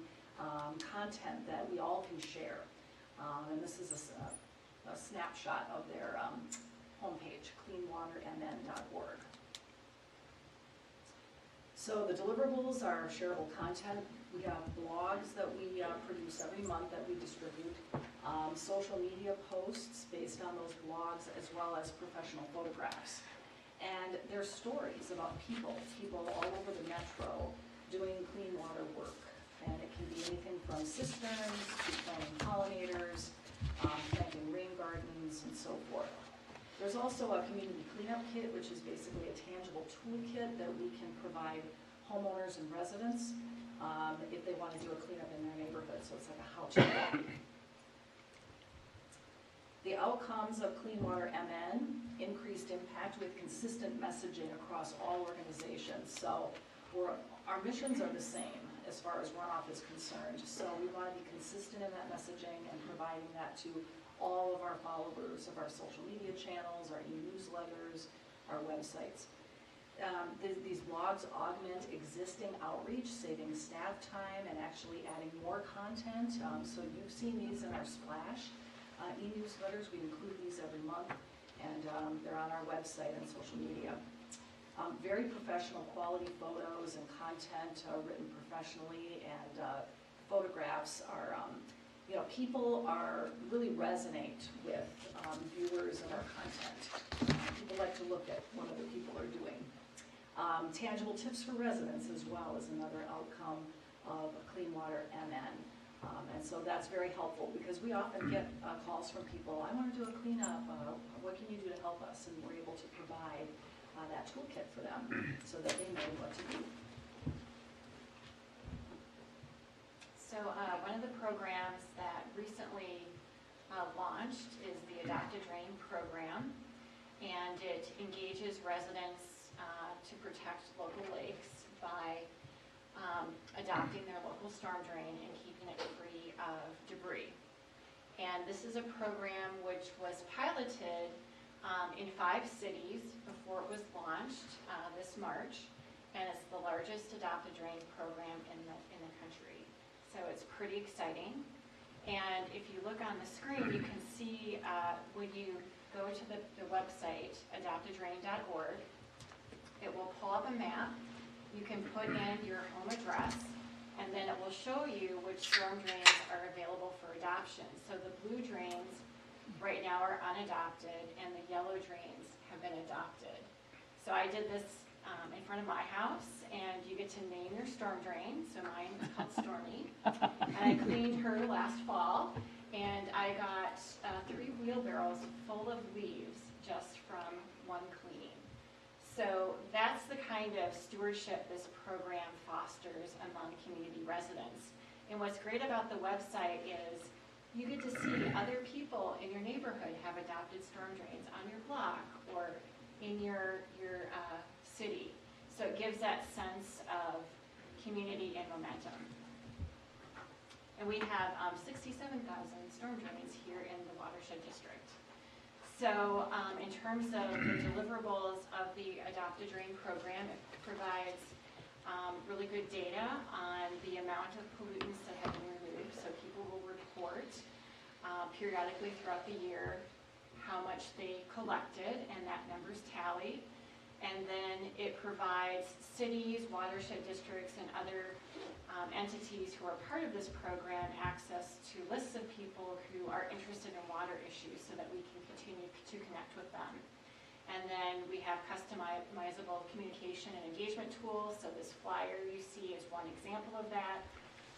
content that we all can share. And this is a snapshot of their homepage, cleanwatermn.org. So the deliverables are shareable content. We have blogs that we produce every month that we distribute, social media posts based on those blogs, as well as professional photographs. And there's stories about people all over the metro doing clean water work. And it can be anything from cisterns to planting pollinators, planting rain gardens, and so forth. There's also a community cleanup kit, which is basically a tangible toolkit that we can provide homeowners and residents if they want to do a cleanup in their neighborhood. So it's like a how-to guide. The outcomes of Clean Water MN, increased impact with consistent messaging across all organizations. So our missions are the same as far as runoff is concerned. So we want to be consistent in that messaging and providing that to all of our followers of our social media channels, our e-newsletters, our websites. These blogs augment existing outreach, saving staff time and actually adding more content. So you've seen these in our Splash e-newsletters. We include these every month, and they're on our website and social media. Very professional quality photos and content written professionally, and photographs are, people really resonate with viewers of our content. People like to look at what other people are doing. Tangible tips for residents as well is another outcome of Clean Water MN. And so that's very helpful because we often get calls from people, I want to do a cleanup, what can you do to help us? And we're able to provide that toolkit for them so that they know what to do. So one of the programs that recently launched is the Adopt a Drain program, and it engages residents to protect local lakes by adopting their local storm drain and keeping it free of debris. And this is a program which was piloted in 5 cities before it was launched this March, and it's the largest Adopt a Drain program in the country. So it's pretty exciting. And if you look on the screen, you can see when you go to the website, adoptadrain.org, it will pull up a map. You can put in your home address, and then it will show you which storm drains are available for adoption. So the blue drains right now are unadopted, and the yellow drains have been adopted. So I did this in front of my house, and you get to name your storm drain. So mine is called Stormy, and I cleaned her last fall, and I got 3 wheelbarrows full of leaves just from one cleaning. So that's the kind of stewardship this program fosters among community residents. And what's great about the website is you get to see other people in your neighborhood have adopted storm drains on your block or in your city. So it gives that sense of community and momentum. And we have 67,000 storm drains here in the Watershed District. So in terms of the deliverables of the Adopt a Drain program, it provides really good data on the amount of pollutants that have been removed. So people will report periodically throughout the year how much they collected, and that number's tallied. And then it provides cities, watershed districts, and other entities who are part of this program access to lists of people who are interested in water issues so that we can continue to connect with them. And then we have customizable communication and engagement tools. So this flyer you see is one example of that.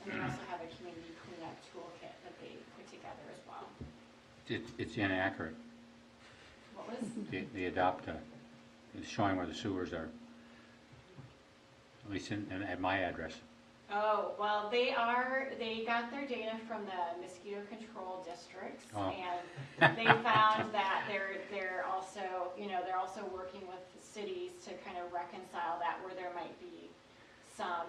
And they also have a community cleanup toolkit that they put together as well. It's inaccurate. What was? The Adopt is showing where the sewers are. At least at my address. Oh, well, they got their data from the mosquito control districts, Oh. and they found that they're also working with cities to kind of reconcile that where there might be some.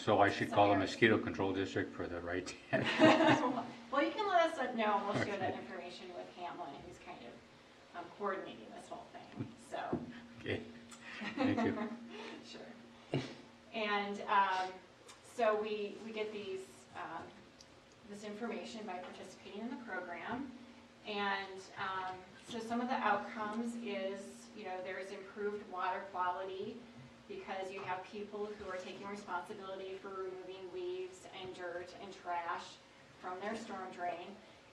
So I should some call the areas. mosquito control district for the right. Well, you can let us know, we'll share that information with Hamlin, who's kind of coordinating this whole thing, so. Okay, thank you. Sure. And so we get this information by participating in the program. And so some of the outcomes is, there's improved water quality because you have people who are taking responsibility for removing leaves and dirt and trash from their storm drain.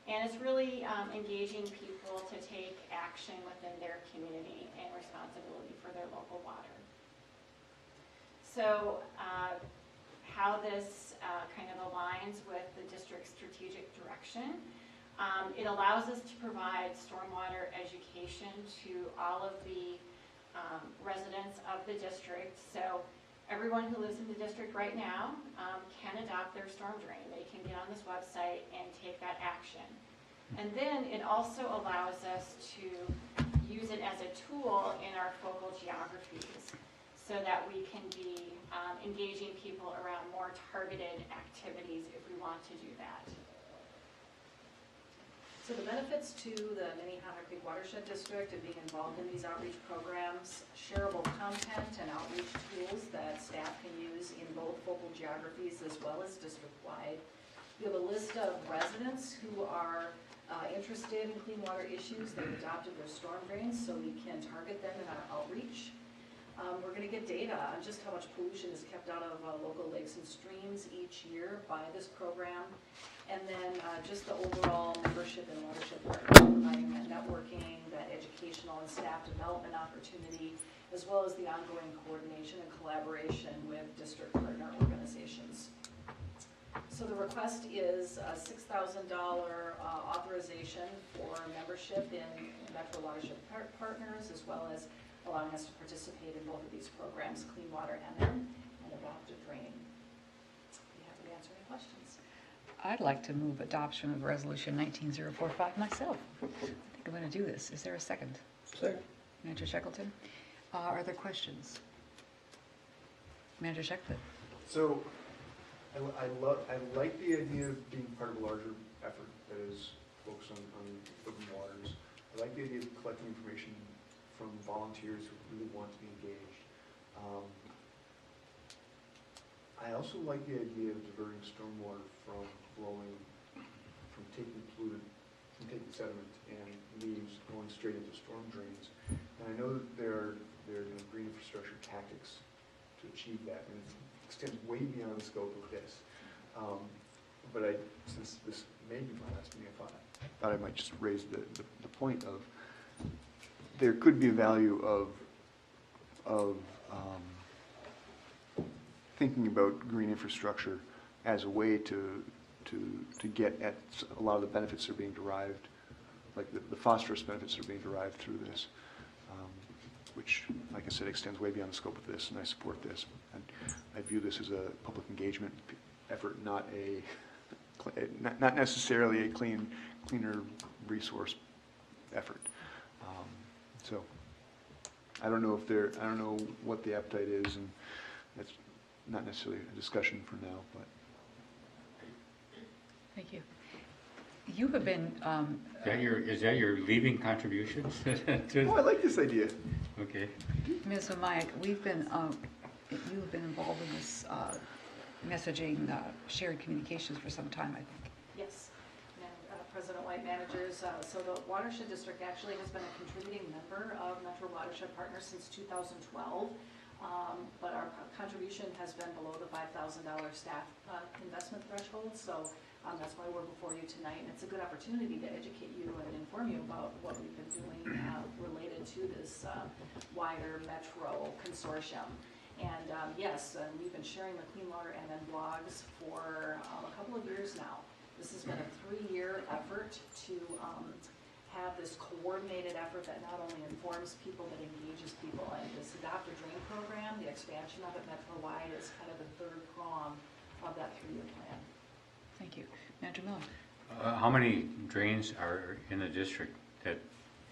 And it's really engaging people to take action within their community and responsibility for their local water. So how this kind of aligns with the district's strategic direction. It allows us to provide stormwater education to all of the residents of the district. So everyone who lives in the district right now can adopt their storm drain. They can get on this website and take that action. And then it also allows us to use it as a tool in our focal geographies so that we can be engaging people around more targeted activities if we want to do that. So the benefits to the Minnehaha Creek Watershed District of being involved in these outreach programs, shareable content and outreach tools that staff can use in both focal geographies as well as district-wide. We have a list of residents who are interested in clean water issues. They've adopted their storm drains, so we can target them in our outreach. We're going to get data on just how much pollution is kept out of local lakes and streams each year by this program. And then just the overall membership and watershed partners, providing that networking, that educational and staff development opportunity, as well as the ongoing coordination and collaboration with district partner organizations. So the request is a $6,000 authorization for membership in Metro Watershed Partners, as well as allowing us to participate in both of these programs, Clean Water MN and Adoptive Drain. Be happy to answer any questions. I'd like to move adoption of Resolution 19045 myself. I think I'm going to do this. Is there a second? Second. Manager Shackleton? Are there questions? Manager Shackleton? So, I like the idea of being part of a larger effort that is focused on urban waters. I like the idea of collecting information from volunteers who really want to be engaged. I also like the idea of diverting stormwater from taking sediment and leaves going straight into storm drains. And I know that there are green infrastructure tactics to achieve that, and it extends way beyond the scope of this. But since this may be my last meeting, I thought I might just raise the point of there could be a value of thinking about green infrastructure as a way to get at a lot of the benefits that are being derived, like the phosphorus benefits that are being derived through this, which, like I said, extends way beyond the scope of this, and I support this. And I view this as a public engagement effort, not necessarily a cleaner resource effort. So I don't know what the appetite is, and that's not necessarily a discussion for now, but. Thank you. You have been... Is that your leaving contributions? Oh, I like this idea. Okay. Ms. Omayak, you've been involved in this messaging, shared communications for some time, I think. Yes, and President White, managers, so the Watershed District actually has been a contributing member of Metro Watershed Partners since 2012, but our contribution has been below the $5,000 staff investment threshold, so that's why we're before you tonight, and it's a good opportunity to educate you and inform you about what we've been doing related to this wider Metro consortium. And yes, we've been sharing the Clean Water MN blogs for a couple of years now. This has been a 3-year effort to have this coordinated effort that not only informs people but engages people. And this Adopt a Drain program, the expansion of it Metro-wide, is kind of the third prong of that 3-year plan. Thank you. Manager Miller? How many drains are in the district that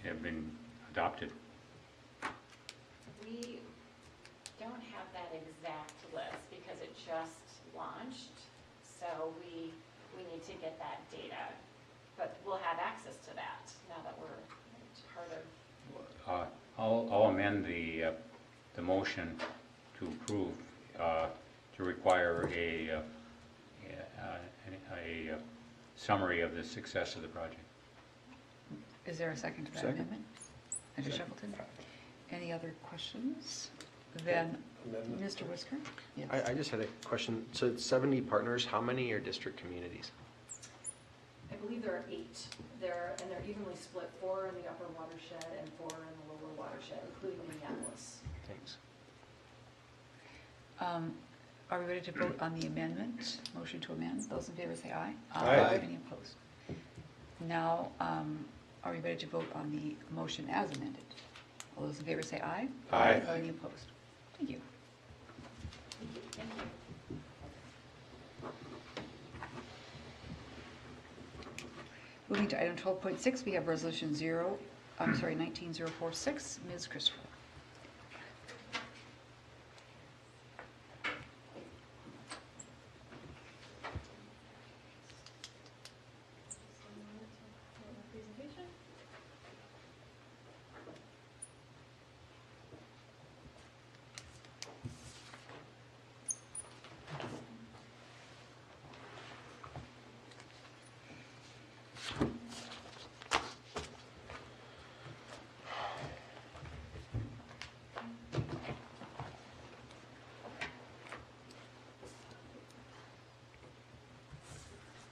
have been adopted? We don't have that exact list because it just launched, so we need to get that data. But we'll have access to that now that we're part of. I'll amend the motion to approve, to require a summary of the success of the project. Is there a second to that Second. amendment? Manager Shuffleton? Any other questions? Then, Amendment. Mr. Whisker? Yes. I just had a question. So it's 70 partners, how many are district communities? I believe there are 8 there, and they're evenly split, 4 in the upper watershed and 4 in the lower watershed, including Minneapolis. Thanks. Are we ready to vote on the amendment? Motion to amend. Those in favor say aye. Aye. Any opposed? Now, are we ready to vote on the motion as amended? All those in favor say aye. Aye. Any opposed? Thank you. Thank you. Moving to item 12.6, we have resolution 19046. Ms. Christopher. Presentation.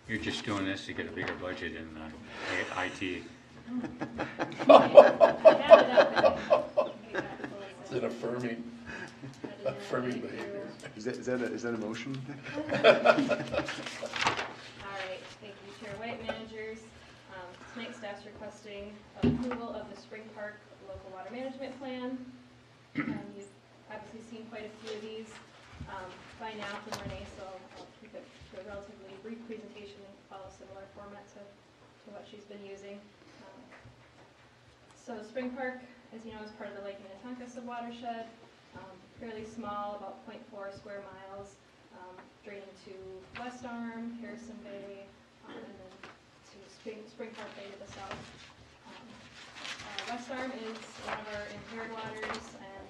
You're just doing this to get a bigger budget in IT. It's an affirming behavior. Is that a motion? All right, thank you, Chair White, managers. Tonight staff's requesting approval of the Spring Park Local Water Management Plan. You've obviously seen quite a few of these by now from Renee, so I'll keep it to a relatively brief presentation and follow a similar format to what she's been using. So Spring Park, as you know, is part of the Lake Minnetonka subwatershed. Fairly small, about 0.4 square miles, draining to West Arm, Harrison Bay, and then to Spring Park Bay to the south. West Arm is one of our impaired waters, and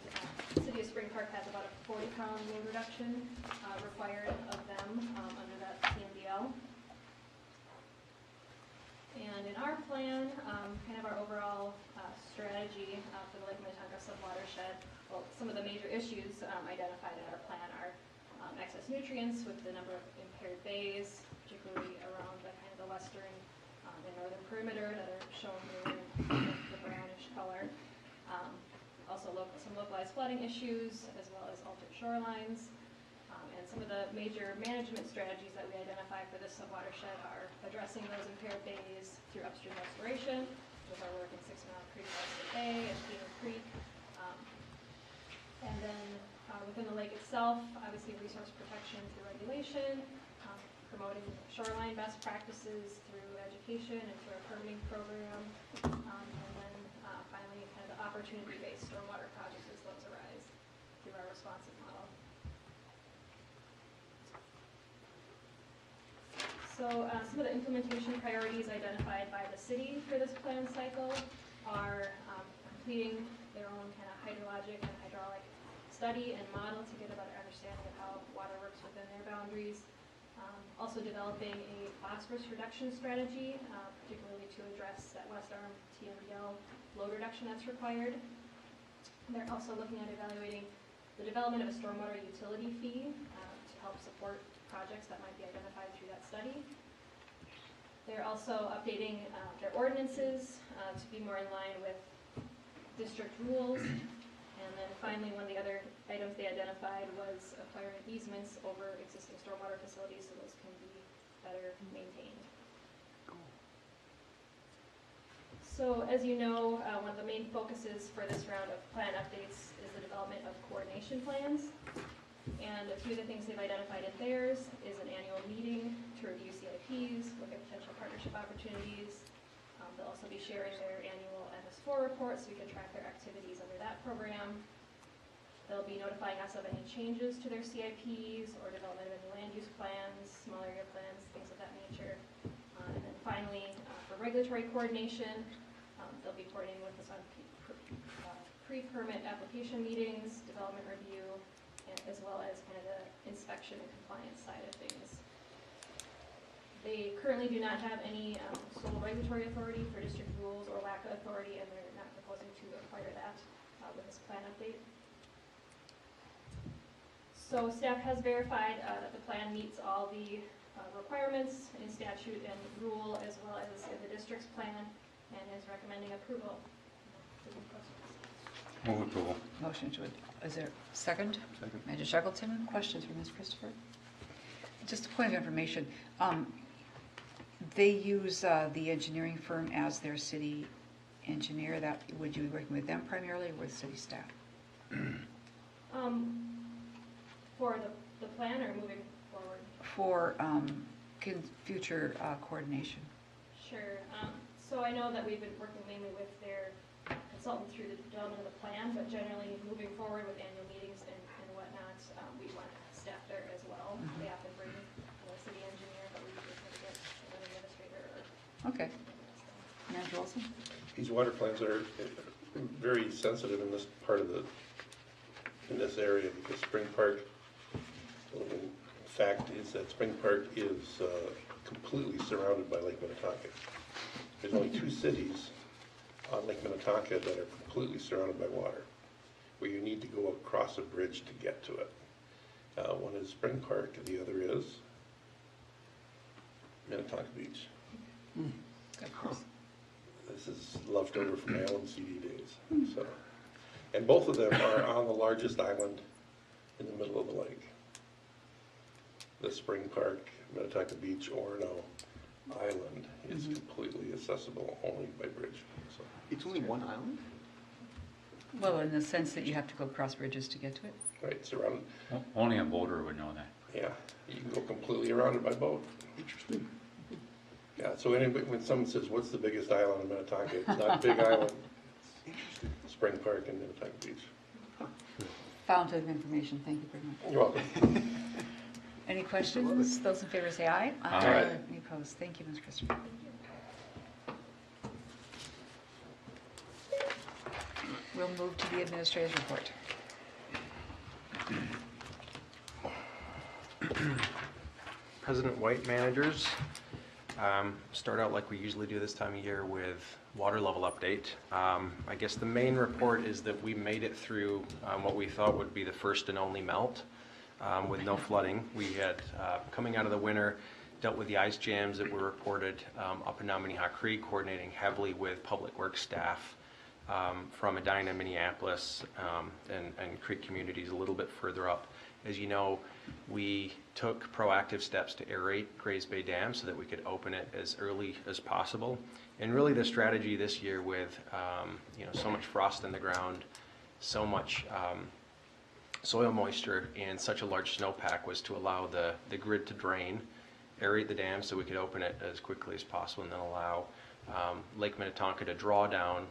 the City of Spring Park has about a 40-pound load reduction required of them under that CMDL. And in our plan, kind of our overall strategy for the Lake Minnetonka subwatershed, well, some of the major issues identified in our plan are excess nutrients with the number of impaired bays, particularly around the kind of the western and northern perimeter that are shown here in the brownish color. Also some localized flooding issues, as well as altered shorelines. And some of the major management strategies that we identify for this subwatershed are addressing those impaired bays through upstream restoration, with our work in 6 Mile Creek, Western Bay, and Peter Creek. And then within the lake itself, obviously resource protection through regulation, promoting shoreline best practices through education and through our permitting program, and then finally kind of the opportunity-based stormwater projects as those arise through our responsive model. So some of the implementation priorities identified by the city for this plan cycle are completing their own kind of hydrologic and hydraulic study and model to get a better understanding of how water works within their boundaries. Also developing a phosphorus reduction strategy, particularly to address that West Arm TMDL load reduction that's required. And they're also looking at evaluating the development of a stormwater utility fee to help support projects that might be identified through that study. They're also updating their ordinances to be more in line with district rules. And then finally, one of the other items they identified was acquiring easements over existing stormwater facilities so those can be better maintained. So as you know, one of the main focuses for this round of plan updates is the development of coordination plans. And a few of the things they've identified in theirs is an annual meeting to review CIPs, look at potential partnership opportunities. They'll also be sharing their annual MS4 report so we can track their activities under that program. They'll be notifying us of any changes to their CIPs or development of any land use plans, small area plans, things of that nature. And then finally, for regulatory coordination, they'll be coordinating with us on pre-permit application meetings, development review, and as well as kind of the inspection and compliance side of things. They currently do not have any sole regulatory authority for district rules or lack of authority, and they're not proposing to acquire that with this plan update. So staff has verified that the plan meets all the requirements in statute and rule as well as in the district's plan and is recommending approval. Move approval. Motion to, is there a second? Second. Manager Shackleton, questions for Ms. Christopher? Just a point of information, they use the engineering firm as their city engineer. That, would you be working with them primarily or with city staff? For the plan or moving forward? For future coordination. Sure. So I know that we've been working mainly with their consultant through the development of the plan, but generally moving forward with annual meetings and whatnot, we want staff there as well. They often bring the city engineer, but we usually try to get an administrator or. Okay. Manager Olson? These water plans are very sensitive in this part of in this area because Spring Park, in fact, is that Spring Park is completely surrounded by Lake Minnetonka. There's only 2 cities on Lake Minnetonka that are completely surrounded by water, where you need to go across a bridge to get to it. One is Spring Park, and the other is Minnetonka Beach. This is left over from LMCD days. So, and both of them are on the largest island in the middle of the lake. The Spring Park, Minnetonka Beach, Orono Island is completely accessible only by bridge. So, It's only one island? Well, in the sense that you have to go across bridges to get to it? right, surrounded, Only a boater would know that. yeah, you can go completely around it by boat. Interesting. Yeah, so anybody, when someone says, what's the biggest island in Minnetonka? It's not Big Island, Interesting. Spring Park and Minnetonka Beach. Fountain of information, thank you very much. You're welcome. Any questions? Those in favor say aye. Aye. Any opposed? Thank you, Ms. Christopher. We'll move to the administrator's report. President White, managers. Start out like we usually do this time of year with water level update. I guess the main report is that we made it through what we thought would be the first and only melt with no flooding. We had, coming out of the winter, dealt with the ice jams that were reported up and down Minnehaha Creek, coordinating heavily with public works staff from Edina, Minneapolis, and creek communities a little bit further up. As you know, we took proactive steps to aerate Grays Bay Dam so that we could open it as early as possible. And really the strategy this year with so much frost in the ground, so much soil moisture, and such a large snowpack was to allow the grid to drain, aerate the dam so we could open it as quickly as possible, and then allow Lake Minnetonka to draw down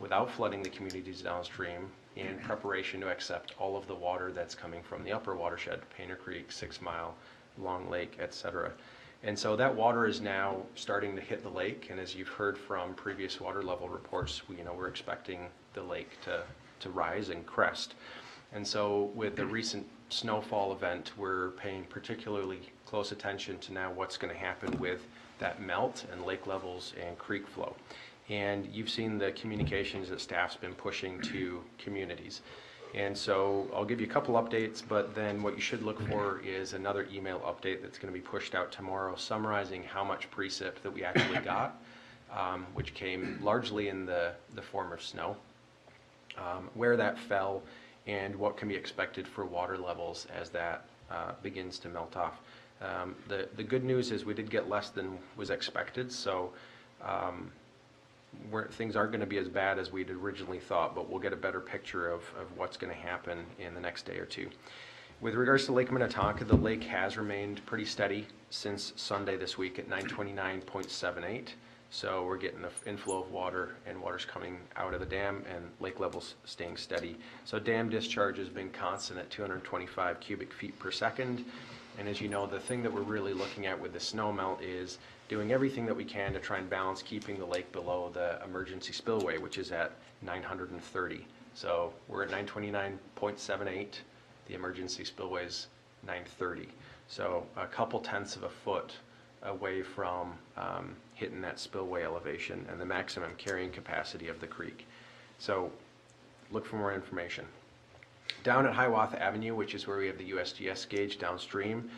without flooding the communities downstream in preparation to accept all of the water that's coming from the upper watershed, Painter Creek, 6 Mile, Long Lake, etc. And so that water is now starting to hit the lake, and as you've heard from previous water level reports, we're expecting the lake to rise and crest. And so with the recent snowfall event, we're paying particularly close attention to now what's going to happen with that melt and lake levels and creek flow. And you've seen the communications that staff's been pushing to communities. And so I'll give you a couple updates, but then what you should look for is another email update that's going to be pushed out tomorrow summarizing how much precip that we actually got, which came largely in the form of snow, where that fell, and what can be expected for water levels as that begins to melt off. The good news is we did get less than was expected, so things aren't going to be as bad as we'd originally thought, but we'll get a better picture of what's going to happen in the next day or two. With regards to Lake Minnetonka, the lake has remained pretty steady since Sunday this week at 929.78. So we're getting the inflow of water, and water's coming out of the dam, and lake levels staying steady. So dam discharge has been constant at 225 cubic feet per second. And as you know, the thing that we're really looking at with the snow melt is doing everything that we can to try and balance keeping the lake below the emergency spillway, which is at 930. So we're at 929.78. The emergency spillway is 930. So a couple tenths of a foot away from hitting that spillway elevation and the maximum carrying capacity of the creek. So look for more information. Down at Hiawatha Avenue, which is where we have the USGS gauge downstream,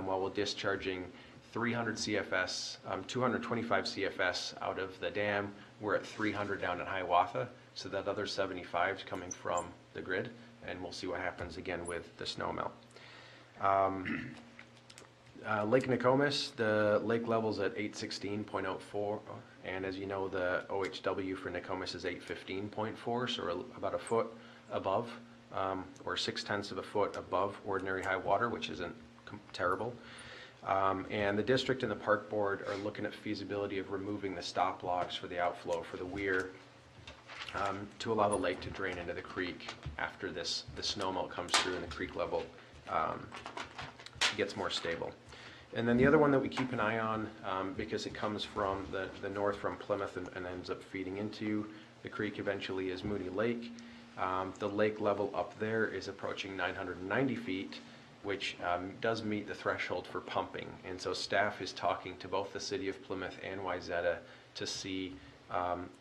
while we're discharging 300 CFS, 225 CFS out of the dam, we're at 300 down at Hiawatha, so that other 75 is coming from the grid, and we'll see what happens again with the snow melt. Lake Nokomis, the lake level's at 816.04, and as you know, the OHW for Nokomis is 815.4, so we're about a foot above, or 0.6 of a foot above ordinary high water, which isn't terrible. And the district and the park board are looking at feasibility of removing the stop logs for the outflow for the weir to allow the lake to drain into the creek after the snowmelt comes through and the creek level gets more stable. And then the other one that we keep an eye on, because it comes from the north from Plymouth and ends up feeding into the creek eventually, is Mooney Lake. The lake level up there is approaching 990 feet, which does meet the threshold for pumping. And so staff is talking to both the city of Plymouth and Wayzata to see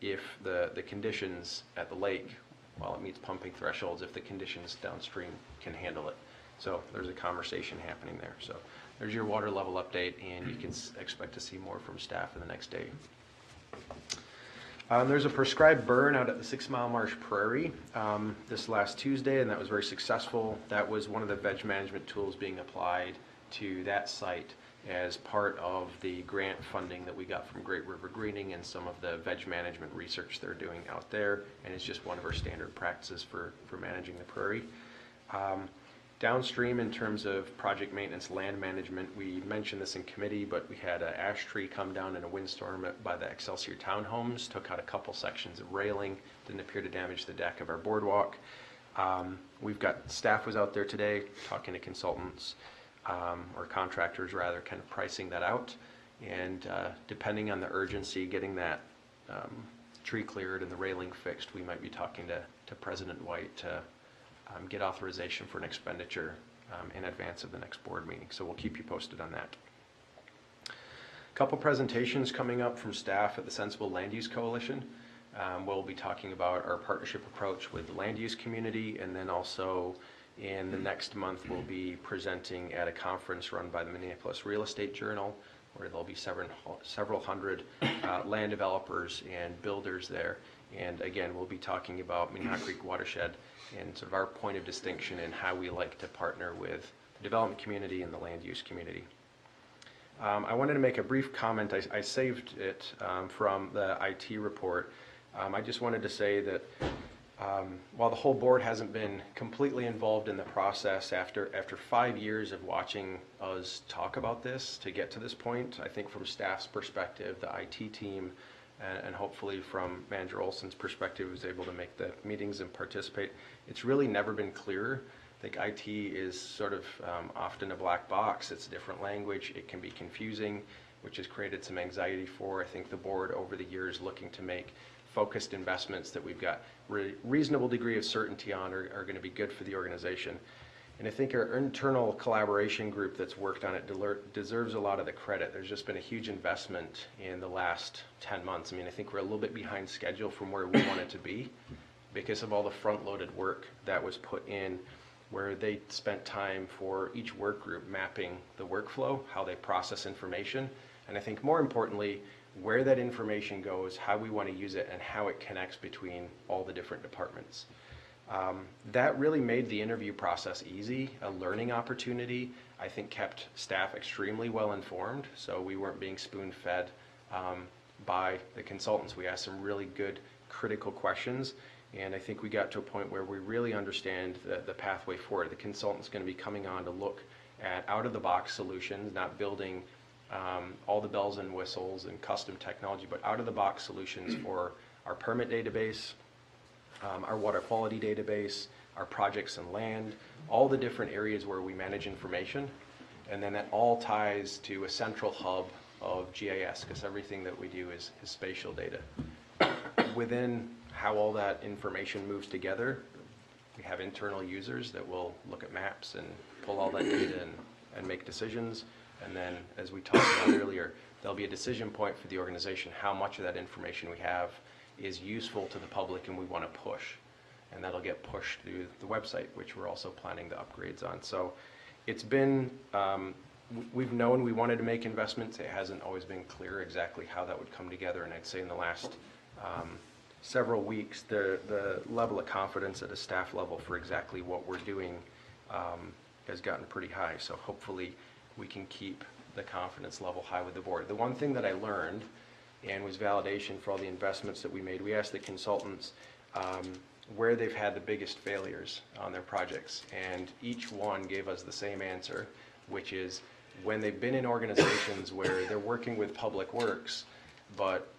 if the conditions at the lake, while it meets pumping thresholds, if the conditions downstream can handle it. So there's a conversation happening there. So there's your water level update, and you can expect to see more from staff in the next day. There's a prescribed burn out at the 6 Mile Marsh Prairie this last Tuesday, and that was very successful. That was one of the veg management tools being applied to that site as part of the grant funding that we got from Great River Greening and some of the veg management research they're doing out there, and it's just one of our standard practices for managing the prairie. Downstream, in terms of project maintenance, land management, we mentioned this in committee, but we had an ash tree come down in a windstorm by the Excelsior Townhomes, took out a couple sections of railing, didn't appear to damage the deck of our boardwalk. We've got, staff was out there today talking to consultants, or contractors rather, kind of pricing that out, and depending on the urgency, getting that tree cleared and the railing fixed, we might be talking to President White to get authorization for an expenditure in advance of the next board meeting. So we'll keep you posted on that. A couple presentations coming up from staff at the Sensible Land Use Coalition. We'll be talking about our partnership approach with the land use community, and then also in the next month we'll be presenting at a conference run by the Minneapolis Real Estate Journal, where there'll be several hundred land developers and builders there. And again, we'll be talking about Minnehaha Creek Watershed and sort of our point of distinction and how we like to partner with the development community and the land use community. I wanted to make a brief comment. I saved it from the IT report. I just wanted to say that while the whole board hasn't been completely involved in the process after 5 years of watching us talk about this to get to this point, I think from staff's perspective, the IT team, and hopefully from Manager Olson's perspective, who's able to make the meetings and participate, it's really never been clearer. I think IT is sort of often a black box. It's a different language. It can be confusing, which has created some anxiety for, I think, the board over the years looking to make focused investments that we've got reasonable degree of certainty on are going to be good for the organization. And I think our internal collaboration group that's worked on it deserves a lot of the credit. There's just been a huge investment in the last 10 months. I mean, I think we're a little bit behind schedule from where we want it to be because of all the front-loaded work that was put in, where they spent time for each work group mapping the workflow, how they process information, and I think more importantly, where that information goes, how we want to use it, and how it connects between all the different departments. That really made the interview process easy, a learning opportunity. I think kept staff extremely well informed, so we weren't being spoon-fed by the consultants. We asked some really good critical questions, and I think we got to a point where we really understand the pathway forward. The consultant's going to be coming on to look at out-of-the-box solutions, not building all the bells and whistles and custom technology, but out-of-the-box solutions for our permit database, our water quality database, our projects and land, all the different areas where we manage information. And then that all ties to a central hub of GIS, because everything that we do is spatial data. Within how all that information moves together, we have internal users that will look at maps and pull all that data and make decisions. And then, as we talked about earlier, there'll be a decision point for the organization, how much of that information we have is useful to the public and we want to push. And that'll get pushed through the website, which we're also planning the upgrades on. So it's been, we've known we wanted to make investments. It hasn't always been clear exactly how that would come together. And I'd say in the last several weeks, the level of confidence at a staff level for exactly what we're doing has gotten pretty high. So hopefully we can keep the confidence level high with the board. The one thing that I learned and was validation for all the investments that we made, we asked the consultants where they've had the biggest failures on their projects, and each one gave us the same answer, which is when they've been in organizations where they're working with public works, but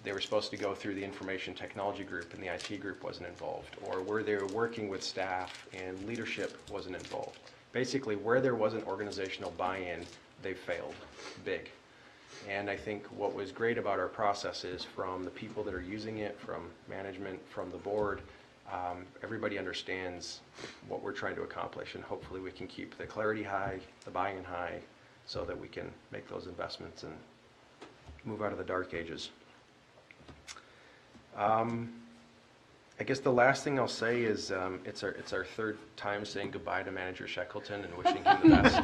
they were supposed to go through the information technology group and the IT group wasn't involved, or where they were working with staff and leadership wasn't involved. Basically, where there wasn't organizational buy-in, they failed big. And I think what was great about our process is from the people that are using it, from management, from the board, everybody understands what we're trying to accomplish, and hopefully we can keep the clarity high, the buy-in high, so that we can make those investments and move out of the dark ages. I guess the last thing I'll say is it's our third time saying goodbye to Manager Shackleton and wishing him the best.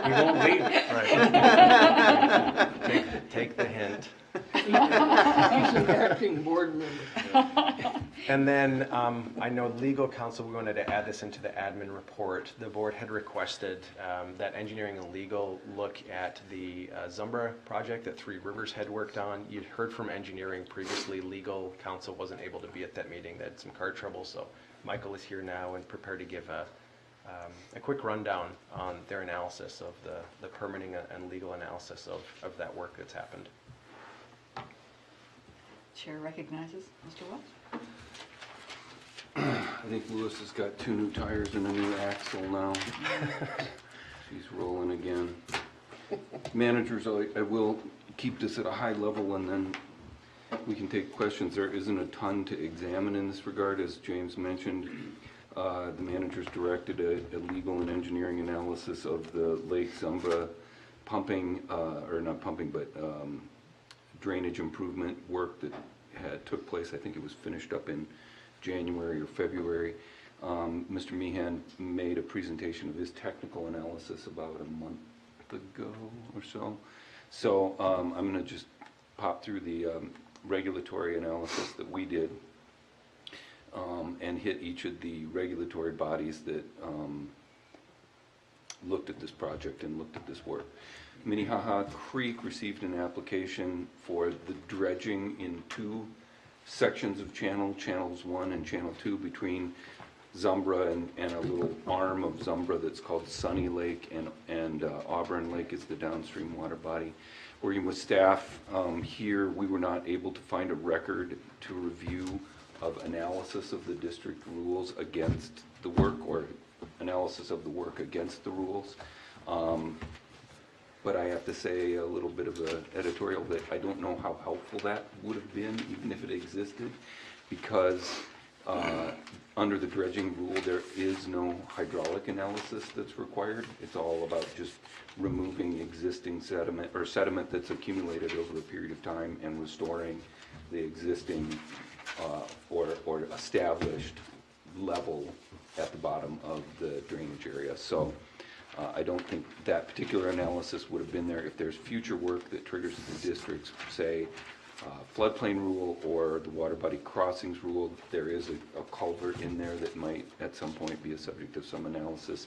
We won't leave. Right. Take the hint. He's an acting board member. And then I know legal counsel, we wanted to add this into the admin report. The board had requested that engineering and legal look at the Zumbra project that Three Rivers had worked on. You'd heard from engineering previously. Legal counsel wasn't able to be at that meeting. They had some car trouble, so Michael is here now and prepared to give a quick rundown on their analysis of the permitting and legal analysis of that work that's happened. Chair recognizes Mr. Wells. I think Lewis has got 2 new tires and a new axle now. She's rolling again. Managers, I will keep this at a high level and then we can take questions. There isn't a ton to examine in this regard, as James mentioned. The managers directed a legal and engineering analysis of the Lake Zumbra pumping, or not pumping, but drainage improvement work that took place. I think it was finished up in January or February. Mr. Meehan made a presentation of his technical analysis about a month ago or so. So I'm going to just pop through the regulatory analysis that we did and hit each of the regulatory bodies that looked at this project and looked at this work. Minnehaha Creek received an application for the dredging in 2 sections of channels 1 and channel 2 between Zumbra and a little arm of Zumbra that's called Sunny Lake, and Auburn Lake is the downstream water body. Working with staff here, we were not able to find a record to review of analysis of the district rules against the work, or analysis of the work against the rules. But I have to say a little bit of an editorial that I don't know how helpful that would have been, even if it existed, because under the dredging rule, there is no hydraulic analysis that's required. It's all about just removing existing sediment, or sediment that's accumulated over a period of time, and restoring the existing or established level at the bottom of the drainage area. So I don't think that particular analysis would have been there. If there's future work that triggers the district's, say, floodplain rule or the water body crossings rule, there is a culvert in there that might at some point be a subject of some analysis.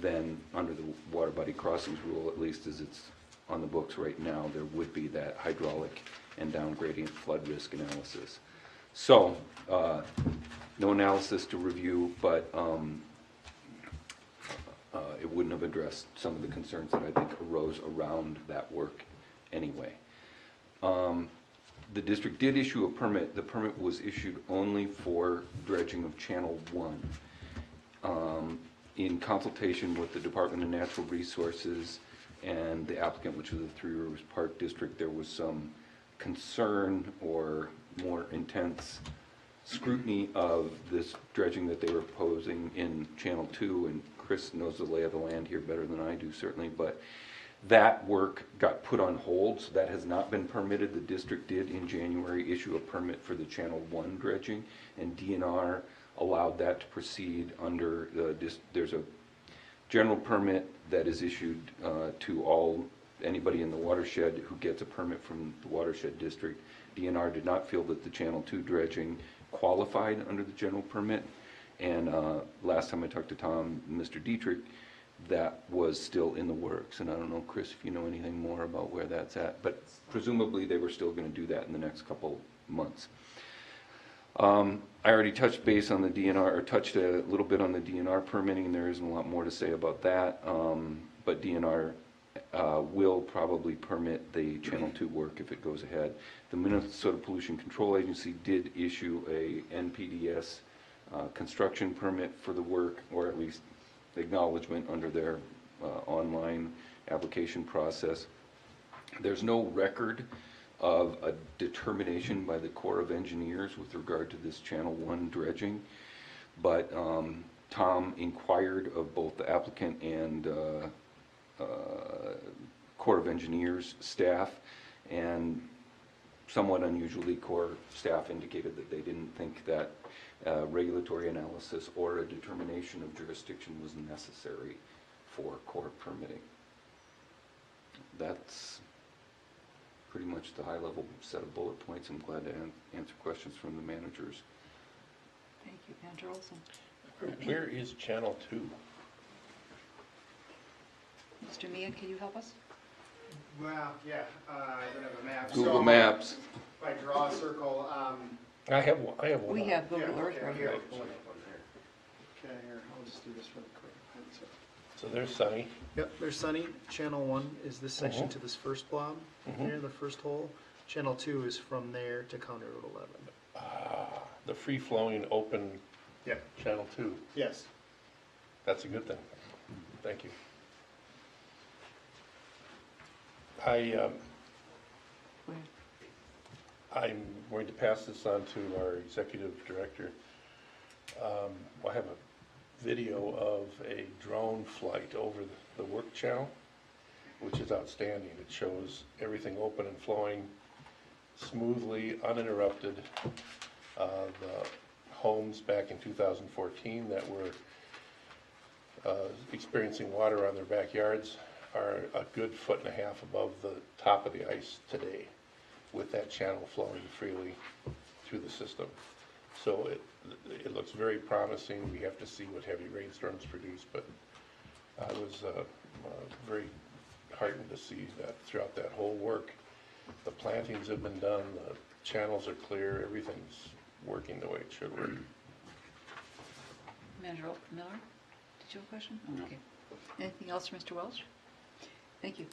Then under the water body crossings rule, at least as it's on the books right now, there would be that hydraulic and down gradient flood risk analysis. So, no analysis to review, but it wouldn't have addressed some of the concerns that I think arose around that work anyway. The district did issue a permit. The permit was issued only for dredging of Channel 1. In consultation with the Department of Natural Resources and the applicant, which was the Three Rivers Park District, there was some concern or more intense scrutiny of this dredging that they were proposing in Channel 2, and Chris knows the lay of the land here better than I do, certainly, but that work got put on hold, so that has not been permitted. The district did in January issue a permit for the Channel 1 dredging, and DNR allowed that to proceed under there's a general permit that is issued to anybody in the watershed who gets a permit from the watershed district. DNR did not feel that the Channel 2 dredging qualified under the general permit, and last time I talked to Tom, Mr. Dietrich, that was still in the works, and I don't know, Chris, if you know anything more about where that's at, but presumably they were still going to do that in the next couple months. I already touched base on the DNR, or touched a little bit on the DNR permitting, and there isn't a lot more to say about that, but DNR will probably permit the Channel 2 work if it goes ahead. The Minnesota Pollution Control Agency did issue a NPDES construction permit for the work, or at least acknowledgement under their online application process. There's no record of a determination by the Corps of Engineers with regard to this Channel 1 dredging, but Tom inquired of both the applicant and Corps of Engineers staff, and somewhat unusually, Corps staff indicated that they didn't think that regulatory analysis or a determination of jurisdiction was necessary for Corps permitting. That's pretty much the high-level set of bullet points. I'm glad to answer questions from the managers. Thank you, Manager Olson. Where is Channel 2? Mr. Meehan, can you help us? Well, yeah, I don't have a map. Google Maps. If I draw a circle, I have one. We have Google yeah, Earth okay, right here. here. Okay, here, I'll just do this really quick. So there's Sunny. Yep, there's Sunny. Channel 1 is this section to this first blob here, the first hole. Channel 2 is from there to County Road 11. The free-flowing open Yep. Channel 2. Yes. That's a good thing. Thank you. I'm going to pass this on to our executive director. I have a video of a drone flight over the work channel, which is outstanding. It shows everything open and flowing smoothly, uninterrupted. The homes back in 2014 that were experiencing water on their backyards are a good 1.5 feet above the top of the ice today, with that channel flowing freely through the system. So it looks very promising. We have to see what heavy rainstorms produce, but I was very heartened to see that throughout that whole work, the plantings have been done, the channels are clear, everything's working the way it should work. Manager Miller, did you have a question? Oh, okay. Anything else for Mr. Welch? Thank you.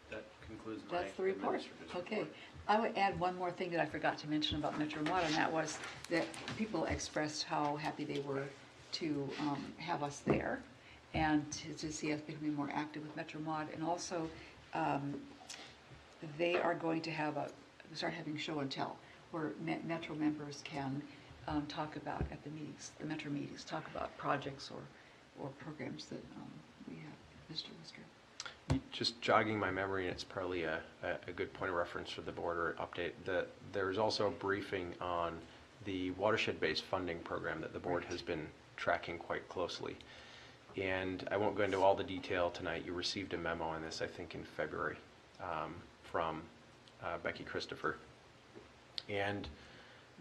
That concludes my That's the report. administrative Okay. report. I would add one more thing that I forgot to mention about Metro Water, and that was that people expressed how happy they were to have us there and to see us becoming more active with Metro Mod. And also, they are going to start having show and tell where Metro members can talk about at the meetings, the Metro meetings, talk about projects or programs that we have. Mr. Lister. Just jogging my memory, and it's probably a good point of reference for the board or update, that there's also a briefing on the watershed-based funding program that the board has been tracking quite closely. And I won't go into all the detail tonight. You received a memo on this, I think, in February from Becky Christopher. And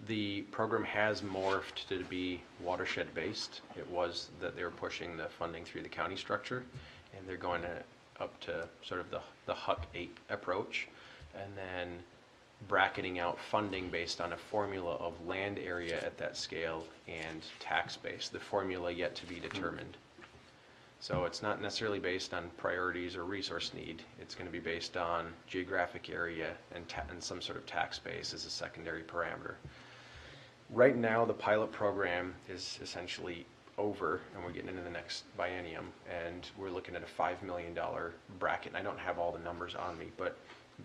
The program has morphed to be watershed-based. It was that they were pushing the funding through the county structure, and they're going up to sort of the Huck 8 approach, and then bracketing out funding based on a formula of land area at that scale and tax base, the formula yet to be determined. So it's not necessarily based on priorities or resource need. It's going to be based on geographic area and some sort of tax base as a secondary parameter. Right now, the pilot program is essentially over, and we're getting into the next biennium, and we're looking at a $5 million bracket. And I don't have all the numbers on me, but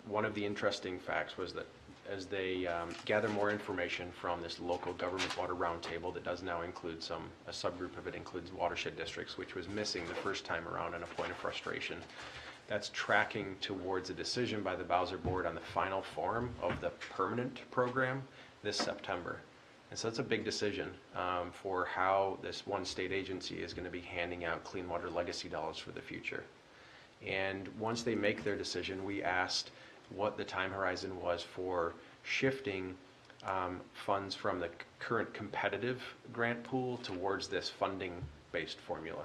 one of the interesting facts was that as they gather more information from this local government water roundtable that does now include a subgroup of it includes watershed districts, which was missing the first time around and a point of frustration. That's tracking towards a decision by the Bowser Board on the final form of the permanent program this September. And so it's a big decision for how this one state agency is going to be handing out clean water legacy dollars for the future. And once they make their decision, we asked what the time horizon was for shifting funds from the current competitive grant pool towards this funding-based formula.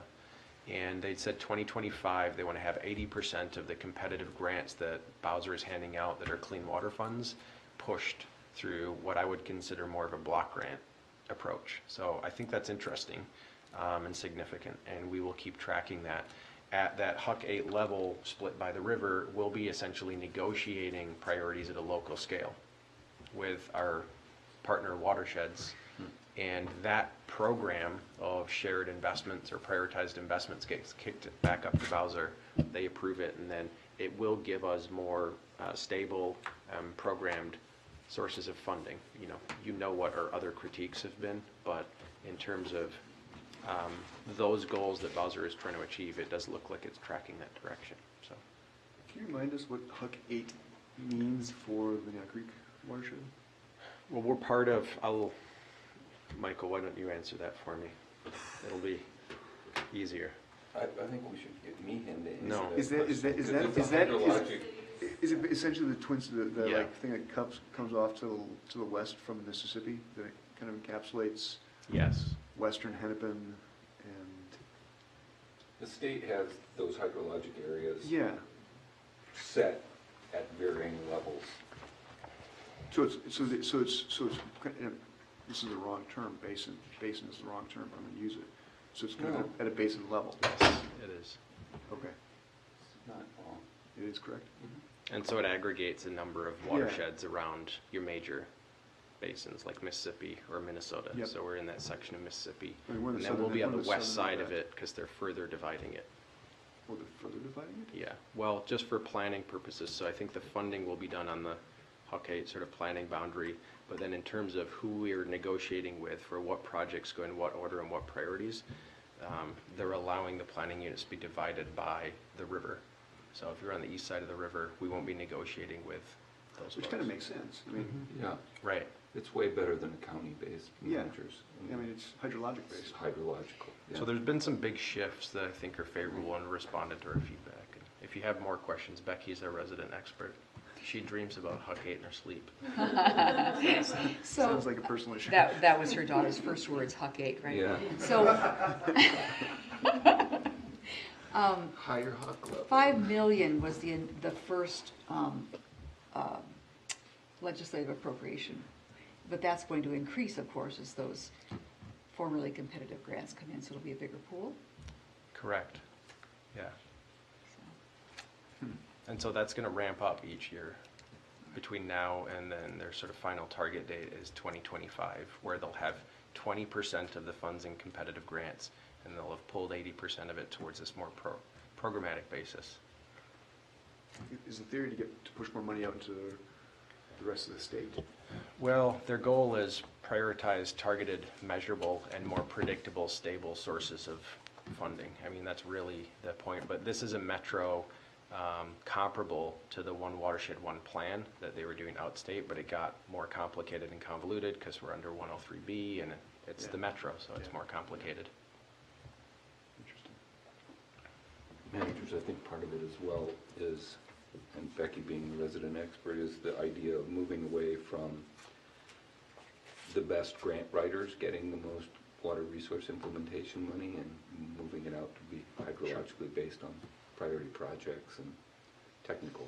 And they said 2025, they want to have 80% of the competitive grants that Bowser is handing out that are clean water funds pushed through what I would consider more of a block grant approach. So I think that's interesting and significant, and we will keep tracking that. At that Huck 8 level split by the river, we'll be essentially negotiating priorities at a local scale with our partner watersheds. And that program of shared investments or prioritized investments gets kicked back up to Bowser. They approve it, and then it will give us more stable, programmed sources of funding. You know what our other critiques have been, but in terms of those goals that Bowser is trying to achieve, it does look like it's tracking that direction. So, Can you remind us what Huck 8 means for the Neah Creek watershed? well, we're part of. Michael, why don't you answer that for me? It'll be easier. I think we should get Meehan to answer No. that. Is that It's a hydrologic- is it essentially the twins, the Yeah. like thing that comes off to the west from the Mississippi that kind of encapsulates Yes. western Hennepin and The state has those hydrologic areas yeah. set at varying levels. So it's this is the wrong term. Basin is the wrong term. I'm going to use it. So it's kind of at a basin level. Yes, it is. Okay, Not wrong. it is correct. And so it aggregates a number of watersheds around your major basins like Mississippi or Minnesota. Yep. So we're in that section of Mississippi. I mean, we're in And the then we'll southern- be on we're the in the west southern side of of that. it because they're further dividing it. Or they're further dividing it. Yeah, well, just for planning purposes. So I think the funding will be done on the Huck 8 sort of planning boundary. But then in terms of who we are negotiating with for what projects go in what order and what priorities, they're allowing the planning units to be divided by the river. So if you're on the east side of the river, we won't be negotiating with those Which folks. kind of makes sense. I mean, Yeah, Right. it's way better than the county-based Yeah. managers. I mean it's hydrologic It's based. hydrological. Yeah. So there's been some big shifts that I think are favorable and responded to our feedback. And if you have more questions, Becky is our resident expert. She dreams about Huck 8 in her sleep. So Sounds like a personal issue. that was her daughter's first words, Huck 8, right? Yeah. So, Higher Huck level. 5 million was the first legislative appropriation. But that's going to increase, of course, as those formerly competitive grants come in, so it'll be a bigger pool. Correct. Yeah. So, And so that's going to ramp up each year between now and then their sort of final target date is 2025, where they'll have 20% of the funds in competitive grants, and they'll have pulled 80% of it towards this more programmatic basis. Is the theory to push more money out into the rest of the state? Well, their goal is prioritize targeted, measurable, and more predictable, stable sources of funding. I mean, that's really the point. But this is a metro comparable to the One Watershed, One Plan that they were doing outstate, but it got more complicated and convoluted because we're under 103B, and it's the metro, so it's more complicated. Interesting. Managers, I think part of it as well is, and Becky being the resident expert, is the idea of moving away from the best grant writers getting the most water resource implementation money and moving it out to be hydrologically based on priority projects and technical.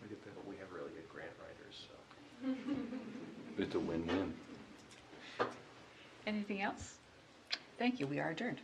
I get that, but we have really good grant writers, so. It's a win-win. Anything else? Thank you, we are adjourned.